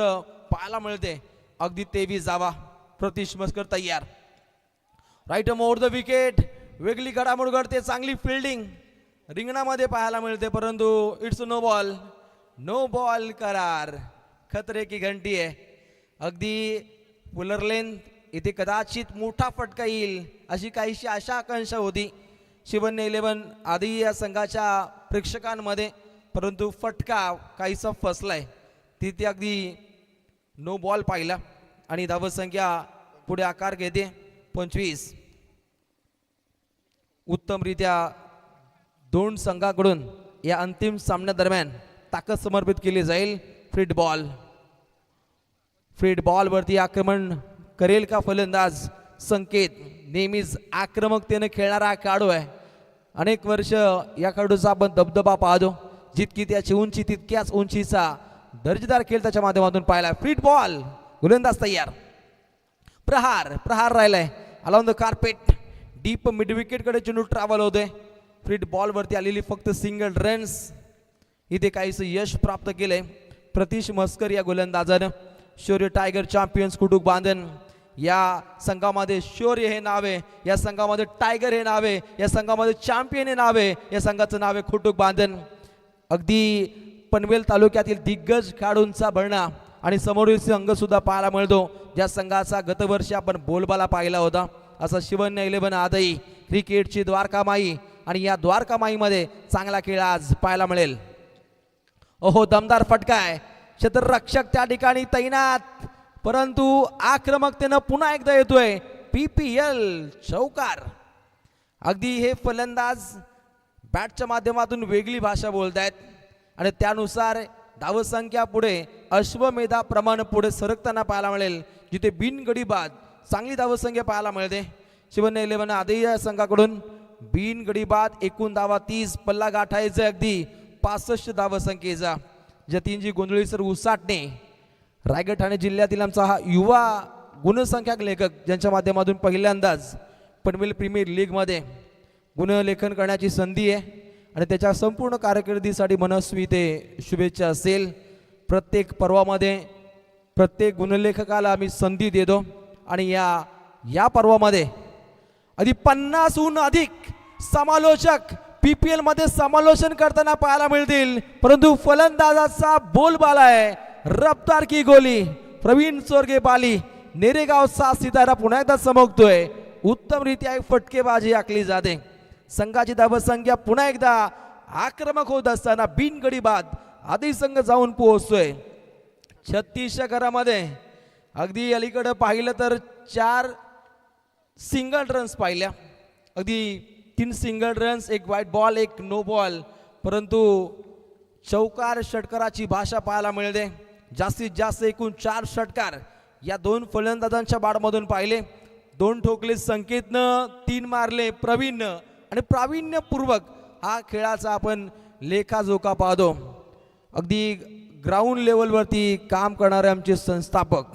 पाहायला मिळते अगदी 23 धावा. प्रतीश मस्कर तयार. Right over the wicket. वेगळी घडामोड घडते. चांगली फिल्डिंग रिंगणामध्ये पाहायला मिळते, परंतु it's no ball. No ball करार. खतरे की घंटी आहे. अगदी पुलर लेंथ इथे कदाचित मोठा फटका येईल अशी काहीशी आशा आकांक्षा होती शिवन्य 11 आधी या संघाच्या प्रेक्षकांमध्ये, परंतु फटका काहीसा फसलाय. तिथे अगदी नो बॉल पाहिला आणि धावसंख्या पुढे आकार घेते 25. उत्तमरित्या दोन संघाकडून या अंतिम सामन्यादरम्यान ताकद समर्पित केली जाईल. फ्रीड बॉल वरती आक्रमण करेल का फलंदाज संकेत. नेहमीच आक्रमकतेने खेळणारा खेळाडू आहे. अनेक वर्ष या खेळाडूचा आपण दबदबा पाहतो. जितकी त्याची उंची तितक्याच उंचीचा दर्जेदार खेळ त्याच्या माध्यमातून पाहिला. फ्रीड बॉल. गोलंदाज तयार. प्रहार राहिलाय. Along the carpet. Deep mid wicket कडे चेंडू ट्रॅव्हल होतोय. फ्रीड बॉल वरती आलेली फक्त सिंगल रन्स. इथे काहीच यश प्राप्त केलंय प्रतीश मस्कर या गोलंदाजानं. शौर्य टायगर चॅम्पियन्स कुटुंब बांधन या संघामध्ये शौर्य हे नाव आहे, या संघामध्ये टायगर हे नाव आहे, या संघामध्ये चॅम्पियन हे नाव आहे. या संघाचं नाव आहे कुटुंब बांधन. अगदी पनवेल तालुक्यातील दिग्गज खेळाडूंचा भरणा आणि समोरील संघ सुद्धा पाहायला मिळतो, ज्या संघाचा गतवर्षी आपण बोलबाला पाहिला होता. असा शिवन्य 11 आदई क्रिकेटची द्वारकामाई आणि या द्वारकामाईमध्ये चांगला खेळ आज पाहायला मिळेल. ओहो, दमदार फटका आहे. क्षेत्ररक्षक त्या ठिकाणी तैनात, परंतु आक्रमकतेनं पुन्हा एकदा येतोय PPL चौकार. अगदी हे फलंदाज बॅटच्या माध्यमातून वेगळी भाषा बोलतायत आणि त्यानुसार धावसंख्या पुढे अश्वमेधाप्रमाणे पुढे सरकताना पाहायला मिळेल, जिथे बिनगडी बाद चांगली धावसंख्या पाहायला मिळते. शिवन्य 11 आधी या संघाकडून बिनगडी बाद एकूण धावा 30, पल्ला गाठायचा अगदी 65 धावसंख्येचा. जतीनजी गोंधळी सर उसाटणे रायगड ठाणे जिल्ह्यातील आमचा हा युवा गुणसंख्यक लेखक, ज्यांच्या माध्यमातून पहिल्यांदाच पनवेल प्रीमियर लीगमध्ये गुणलेखन करण्याची संधी आहे आणि त्याच्या संपूर्ण कारकिर्दीसाठी मनस्वी ते शुभेच्छा असेल. प्रत्येक पर्वामध्ये प्रत्येक गुणलेखकाला आम्ही संधी देतो आणि या पर्वामध्ये आधी 50हून अधिक समालोचक PPL मध्ये समालोचन करताना पाहायला मिळतील, परंतु फलंदाजाचा बोलबाला आहे. रफ्तार की गोली. प्रवीण चोरगे पाली नेरेगावचा सितारा पुन्हा एकदा चमकतोय. उत्तमरित्या एक फटकेबाजी आखली जाते. संघाची धावसंख्या पुन्हा एकदा आक्रमक होत असताना बिनगडी बाद आधी संघ जाऊन पोहोचतोय 36 घरामध्ये. अगदी अलीकडे पाहिलं तर 4 सिंगल रन्स पाहिल्या. अगदी 3 single runs, 1 wide ball, 1 no ball, परंतु चौकार षटकाराची भाषा पाहायला मिळते. जास्तीत जास्त एकूण 4 षटकार या दोन फलंदाजांच्या बाडमधून पाहिले. 2 ठोकले संकेतनं, 3 मारले प्रवीणनं आणि प्रावीण्यपूर्वक हा खेळाचा आपण लेखाजोखा पाहतो. अगदी ग्राउंड लेवलवरती काम करणारे आमचे संस्थापक.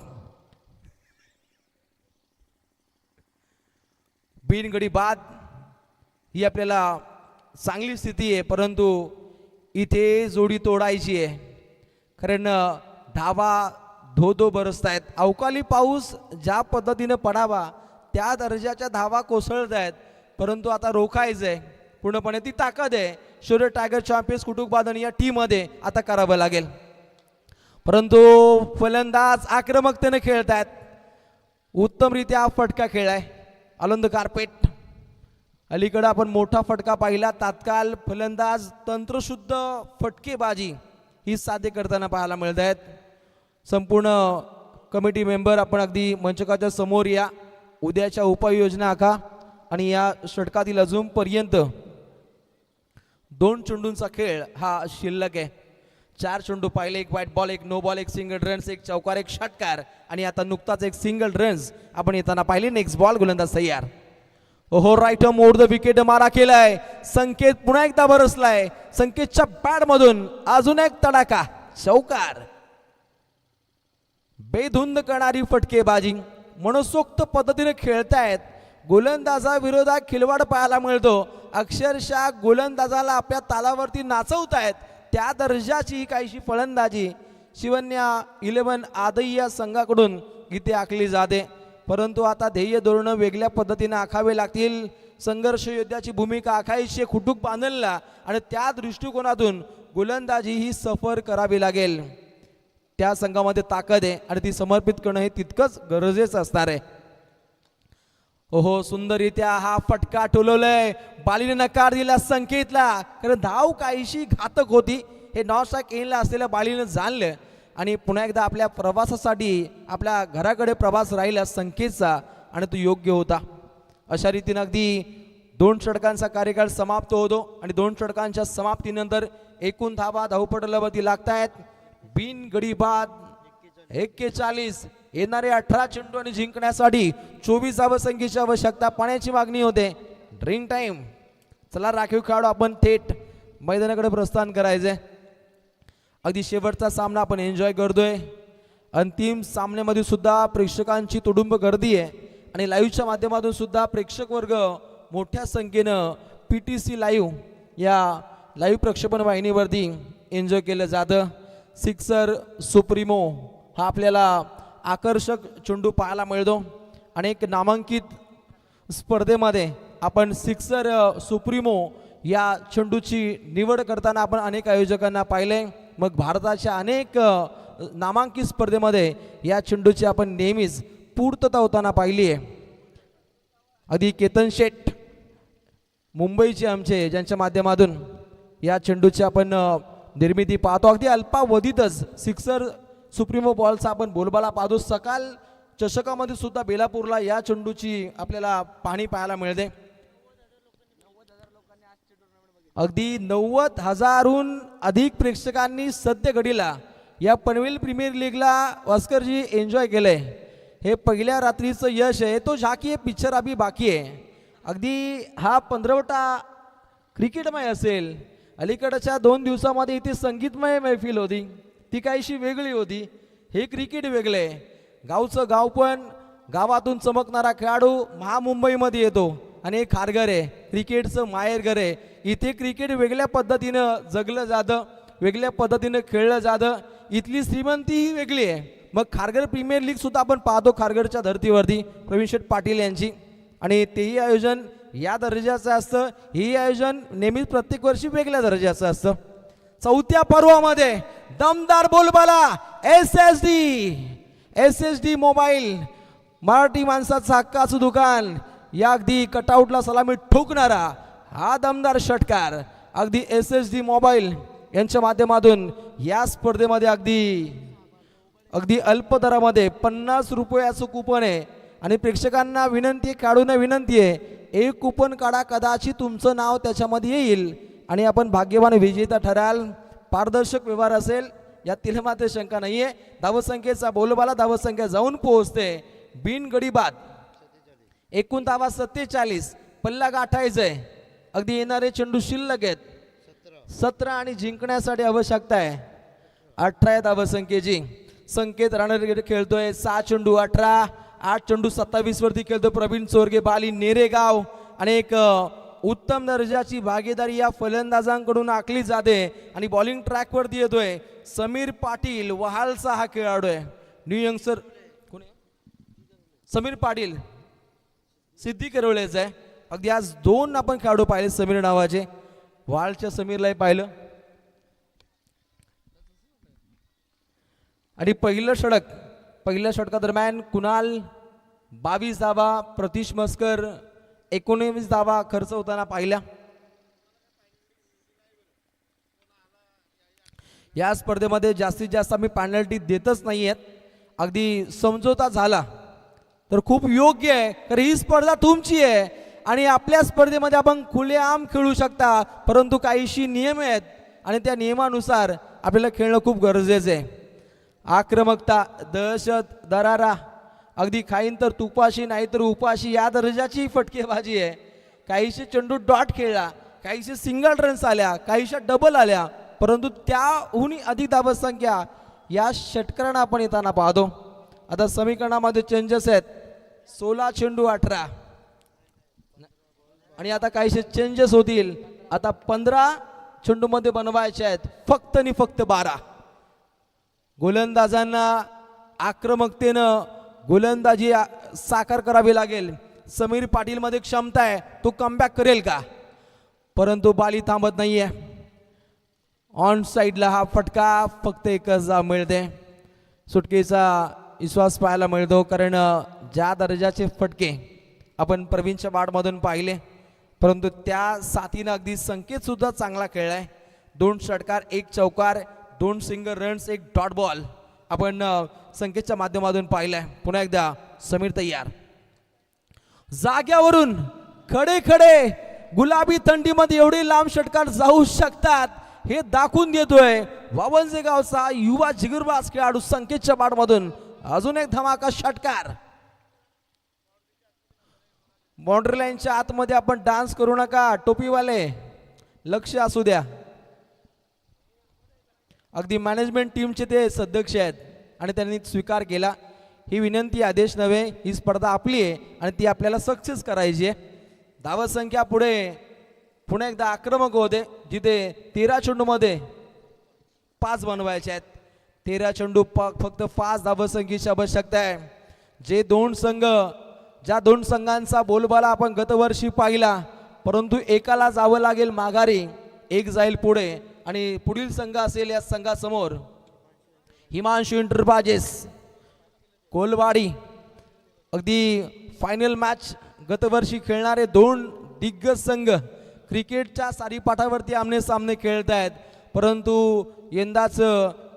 बिनगडी बाद ही आपल्याला चांगली स्थिती आहे, परंतु इथे जोडी तोडायची आहे. कारण धावा धो बरसत आहेत. अवकाळी पाऊस ज्या पद्धतीने पडावा त्या दर्जाच्या धावा कोसळत आहेत, परंतु आता रोखायचं आहे पूर्णपणे. ती ताकद आहे शौर्य टायगर चॅम्पियन्स कुटुंब बांधन या टीममध्ये आता करावं लागेल. परंतु फलंदाज आक्रमकतेने खेळतायत. उत्तमरित्या फटका खेळाय. आनंद कार्पेट. अलीकडे आपण मोठा फटका पाहिला. तात्काळ फलंदाज तंत्रशुद्ध फटकेबाजी ही साध्य करताना पाहायला मिळत आहेत. संपूर्ण कमिटी मेंबर आपण अगदी मंचकाच्या समोर या. उद्याच्या उपाययोजना आखा आणि या षटकातील अजूनपर्यंत 2 चेंडूंचा खेळ हा शिल्लक आहे. 4 चेंडू पाहिले, 1 wide ball, 1 no ball, 1 single runs, 1 चौकार, 1 षटकार आणि आता नुकताच 1 सिंगल रन्स आपण येताना पाहिले. नेक्स्ट बॉल गोलंदाज तयार. ओहो, राईट मोड द विकेट मारा केलाय. संकेत पुन्हा एकदा बरसलाय. संकेतच्या बॅट मधून अजून एक तडाखा, चौकार. बेधुंद करणारी फटकेबाजी मनसोक्त पद्धतीने खेळतायत. गोलंदाजा विरोधात खिलवाड पाहायला मिळतो. अक्षरशः गोलंदाजाला आपल्या तालावरती नाचवतायत त्या दर्जाची ही काहीशी फलंदाजी शिवन्य 11 आदई या संघाकडून इथे आखली जाते. परंतु आता ध्येय धोरण वेगळ्या पद्धतीने आखावे लागतील. संघर्ष योद्ध्याची भूमिका आखायची खुटूक बांधणला आणि त्या दृष्टिकोनातून गोलंदाजी ही सफर करावी लागेल. त्या संघामध्ये ताकद आहे आणि ती समर्पित करणं हे तितकंच गरजेचं असणार आहे. ओहो, सुंदररित्या हा फटका टोलवलाय. बालीने नकार दिला संकेतला, कारण धाव काहीशी घातक होती हे नॉस्टॅक एनला असलेल्या बालीनं जाणलं आणि पुन्हा एकदा आपल्या प्रवासासाठी आपल्या घराकडे प्रवास राहिला संकेतचा आणि तो योग्य होता. अशा रीतीने अगदी 2 षटकांचा कार्यकाळ समाप्त होतो आणि 2 षटकांच्या समाप्तीनंतर एकूण धावा धावपटलावरती लागतायत. बिनगडी बाद 41. येणारे 18 चेंडू आणि जिंकण्यासाठी 24 धावसंख्येची आवश्यकता. पाण्याची मागणी होते. Drink time. चला राखीव खेळाडू आपण थेट मैदानाकडे प्रस्थान करायचंय. अगदी शेवटचा सामना आपण एन्जॉय करतोय. अंतिम सामन्यामध्ये सुद्धा प्रेक्षकांची तुडुंब गर्दी आहे आणि लाईव्हच्या माध्यमातून सुद्धा प्रेक्षक वर्ग मोठ्या संख्येनं PTC लाईव्ह या लाईव्ह प्रक्षेपण वाहिनीवरती एन्जॉय केलं जातं. सिक्सर सुप्रीमो हा आपल्याला आकर्षक चेंडू पाहायला मिळतो. अनेक नामांकित स्पर्धेमध्ये आपण सिक्सर सुप्रीमो या चेंडूची निवड करताना आपण अनेक आयोजकांना पाहिले. मग भारताच्या अनेक नामांकित स्पर्धेमध्ये या चेंडूची आपण नेहमीच पूर्तता होताना पाहिली आहे. अगदी केतन शेठ मुंबईचे आमचे, ज्यांच्या माध्यमातून या चेंडूची आपण निर्मिती पाहतो. अगदी अल्पावधीतच सिक्सर सुप्रीमो बॉलचा आपण बोलबाला पाहतो. सकाळ चषकामध्ये सुद्धा बेलापूरला या चेंडूची आपल्याला पाहणी पाहायला मिळते. अगदी 90,000हून अधिक प्रेक्षकांनी सध्या घडीला या पनवेल प्रीमियर लीगला ऑस्करजी एन्जॉय केलंय. हे पहिल्या रात्रीचं यश आहे. तो झाकी आहे, पिक्चर अभी बाकी आहे. अगदी हा 15वटा क्रिकेटमय असेल. अलीकडच्या 2 दिवसामध्ये इथे संगीतमय मैफिल होती, ती काहीशी वेगळी होती. हे क्रिकेट वेगळे. गावचं गाव पण, गावातून चमकणारा खेळाडू महामुंबईमध्ये येतो आणि हे खारघर आहे, क्रिकेटचं माहेरघर आहे. इथे क्रिकेट वेगळ्या पद्धतीनं जगलं जातं, वेगळ्या पद्धतीनं खेळलं जातं. इथली श्रीमंती ही वेगळी आहे. मग खारघर प्रीमियर लीग सुद्धा आपण पाहतो खारघरच्या धर्तीवरती प्रवीण शेठ पाटील यांची, आणि तेही आयोजन या दर्जाचं असतं. हेही आयोजन नेहमीच प्रत्येक वर्षी वेगळ्या दर्जाचं असतं. 4थ्या पर्वामध्ये दमदार बोलबाला SSD मोबाईल, मराठी माणसाचं हक्काचं दुकान, या अगदी कटआउटला सलामी ठोकणारा हा दमदार षटकार अगदी SSD मोबाईल यांच्या माध्यमातून या स्पर्धेमध्ये अगदी अल्प दरामध्ये 50 रुपयाचं कूपन आहे. आणि प्रेक्षकांना विनंती आहे, काढून विनंती आहे, एक कूपन काढा, कदाचित तुमचं नाव त्याच्यामध्ये येईल आणि आपण भाग्यवान विजेता ठराल. पारदर्शक व्यवहार असेल यातील मात्र शंका नाहीये. धावसंख्येचा बोलबाला धावसंख्या जाऊन पोहोचते. बिनगडी बाद. एकूण धावा 47, पल्ला गाठायचा आहे. अगदी येणारे चेंडू शिल्लक आहेत 17 आणि जिंकण्यासाठी आवश्यकता आहे 18 धावसंख्येची. संकेत राणा खेळतोय 6 चेंडू 18, 8 चेंडू 27 वरती खेळतोय प्रवीण चोरगे, बाली नेरेगाव. आणि एक उत्तम दर्जाची भागीदारी या फलंदाजांकडून आखली जाते आणि बॉलिंग ट्रॅकवरती येतोय समीर पाटील, वहालचा हा खेळाडू आहे. न्यू यंगस्टर कोण आहे? समीर पाटील, सिद्धी करवळेच आहे. अगदी आज 2 आपण खेळाडू पाहिले समीर नावाचे. वहालच्या समीरलाही पाहिलं. आणि पहिल्या षटकादरम्यान कुणाल 22 धावा, प्रतीश मस्कर 19 धावा खर्च होताना पाहिल्या. या स्पर्धेमध्ये जास्तीत जास्त आम्ही पेनल्टी देतच नाही आहेत. अगदी समझोता झाला तर खूप योग्य आहे, कारण ही स्पर्धा तुमची आहे आणि आपल्या स्पर्धेमध्ये आपण खुलेआम खेळू शकता. परंतु काहीशी नियम आहेत आणि त्या नियमानुसार आपल्याला खेळणं खूप गरजेचं आहे. आक्रमकता, दहशत, दरारा, अगदी खाईन तर तुपाशी नाही तर उपाशी या दर्जाची फटकेबाजी आहे. काहीशे चेंडू डॉट खेळला, काहीशे सिंगल रन्स आल्या, काहीशा डबल आल्या, परंतु त्याहून अधिक धावसंख्या या षटकारांना आपण येताना पाहतो. आता समीकरणामध्ये चेंजेस आहेत. 16 चेंडू 18 आणि आता काहीशे चेंजेस होतील. आता 15 चेंडूमध्ये बनवायचे आहेत फक्त आणि फक्त 12. गोलंदाजांना आक्रमकतेनं गोलंदाजी साकार करावी लागेल. समीर पाटील मध्ये क्षमता आहे, तो कमबॅक करेल का? परंतु बाली थांबत नाहीये. ऑन साइडला हा फटका फक्त एकच धाव मिळते. सुटकेचा विश्वास पाहायला मिळतो, कारण ज्या दर्जाचे फटके आपण प्रवीणच्या बाडमधून पाहिले, परंतु त्या साथीनं अगदी संकेत सुद्धा चांगला खेळलाय. 2 षटकार 1 चौकार 2 सिंगल रन्स 1 डॉट बॉल आपण संकेतच्या माध्यमातून पाहिलाय. पुन्हा एकदा समीर तयार, जाग्यावरून खडे खडे गुलाबी थंडीमध्ये एवढे लांब षटकार जाऊ शकतात हे दाखवून देतोय वावंजे गावचा युवा जिगरबाज खेळाडू संकेतच्या बाटमधून. अजून एक धमाका षटकार. बाउंड्री लाईनच्या आतमध्ये आपण डान्स करू नका, टोपीवाले लक्ष असू द्या. अगदी मॅनेजमेंट टीमचे ते सदस्य आहेत आणि त्यांनी स्वीकार केला. ही विनंती आदेश नव्हे, ही स्पर्धा आपली आहे आणि ती आपल्याला सक्सेस करायची आहे. धावसंख्या पुन्हा एकदा आक्रमक होते, जिथे 13 चेंडूमध्ये 5 बनवायचे आहेत. 13 चेंडू फक्त 5 धावसंख्येची आवश्यकता आहे. ज्या दोन संघांचा बोलबाला आपण गतवर्षी पाहिला, परंतु एकाला जावं लागेल माघारी, एक जाईल पुढे आणि पुढील संघ असेल या संघासमोर हिमांशू इंटरप्राइजेस कोलवाडी. अगदी फायनल मॅच गतवर्षी खेळणारे 2 दिग्गज संघ क्रिकेटच्या सारीपाठावरती आमने सामने खेळत आहेत, परंतु यंदाच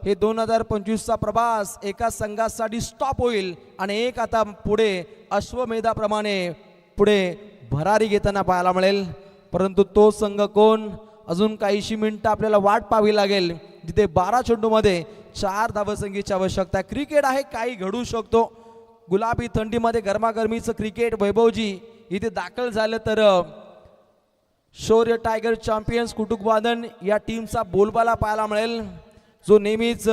हे 2025चा प्रवास एका संघासाठी स्टॉप होईल आणि एक आता पुढे अश्वमेधाप्रमाणे पुढे भरारी घेताना पाहायला मिळेल. परंतु तो संघ कोण, अजून काहीशी मिनिटं आपल्याला वाट पाहावी लागेल, जिथे 12 चेंडूमध्ये 4 धावसंख्येची आवश्यकता आहे. क्रिकेट आहे, काही घडू शकतो. गुलाबी थंडीमध्ये गरमागरमीचं क्रिकेट वैभवजी इथे दाखल झालं तर शौर्य टायगर चॅम्पियन्स कुटुंबवादन या टीमचा बोलबाला पाहायला मिळेल, जो नेहमीच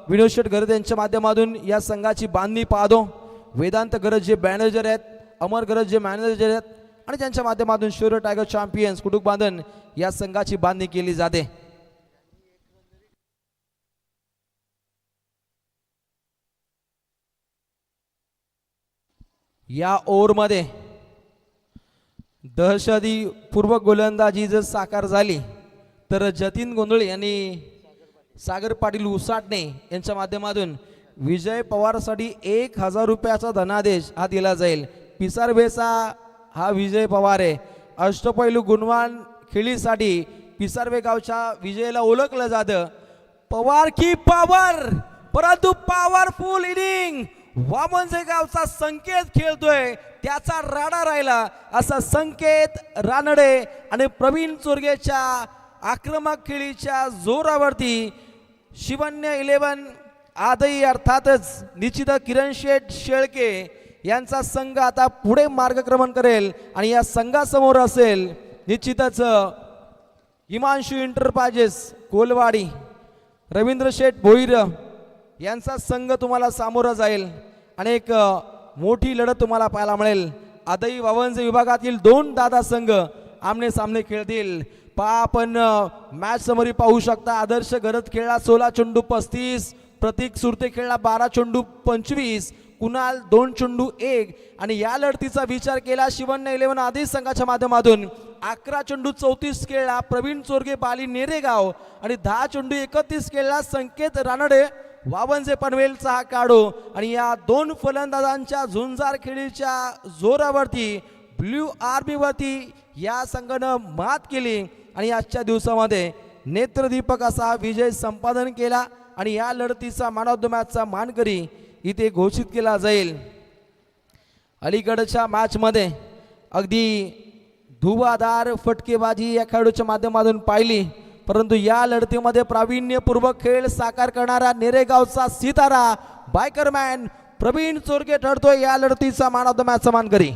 विनोद शेठ गरज यांच्या माध्यमातून या संघाची बांधणी पाहतो. वेदांत गरज जे मॅनेजर आहेत, अमर गरज जे मॅनेजर आहेत आणि त्यांच्या माध्यमातून शौर्य टायगर चॅम्पियन्स कुटुंबवादन या संघाची बांधणी केली जाते. या ओव्हरमध्ये दहशतीपूर्वक गोलंदाजी जर साकार झाली तर जतीन गोंधळे यांनी सागर पाटील उसाटणे यांच्या माध्यमातून विजय पवारसाठी 1000 रुपयाचा धनादेश हा दिला जाईल. पिसारवेचा हा विजय पवार आहे. अष्टपैलू गुणवान खेळीसाठी पिसारवे गावच्या विजयाला ओळखलं जातं. पवार की पॉवर, परंतु पॉवरफुल इनिंग वामनजे गावचा संकेत खेळतोय, त्याचा राडा राहिला असा संकेत रानडे आणि प्रवीण चोरगेच्या आक्रमक खेळीच्या जोरावरती शिवन्य 11 आदई अर्थातच निश्चित किरण शेठ शेळके यांचा संघ आता पुढे मार्गक्रमण करेल आणि या संघासमोर असेल निश्चितच हिमांशू इंटरप्राइजेस कोलवाडी, रवींद्र शेठ भोईर यांचा संघ तुम्हाला सामोरं जाईल. अनेक मोठी लढत तुम्हाला पाहायला मिळेल. आदई वावंजे विभागातील 2 दादा संघ आमने सामने खेळतील. आपण मॅच समोर पाहू शकता. आदर्श गरज खेळला 16 चेंडू 35, प्रतीक सुरते खेळला 12 चेंडू 25, कुणाल 2 चेंडू 1 आणि या लढतीचा विचार केला शिवन्य 11 आदी संघाच्या माध्यमातून 11 चेंडू 34 खेळला प्रवीण चोरगे बाली नेरेगाव आणि 10 चेंडू 31 खेळला संकेत रानडे वावंजे पनवेलचा हा काढू. आणि या 2 फलंदाजांच्या झुंजार खेळीच्या जोरावरती ब्ल्यू आर्मीवरती या संघानं मात केली आणि आजच्या दिवसामध्ये नेत्रदीपक असा हा विजय संपादन केला आणि या लढतीचा मॅन ऑफ द मॅचचा मानकरी इथे घोषित केला जाईल. अलीकडच्या मॅचमध्ये अगदी धुवाधार फटकेबाजी या खेळाडूच्या माध्यमातून पाहिली, परंतु या लढतीमध्ये प्रावीण्यपूर्वक खेळ साकार करणारा नेरेगावचा सितारा बायकरमॅन प्रवीण चोरगे ठरतोय या लढतीचा मॅन ऑफ द मॅचचा मानकरी.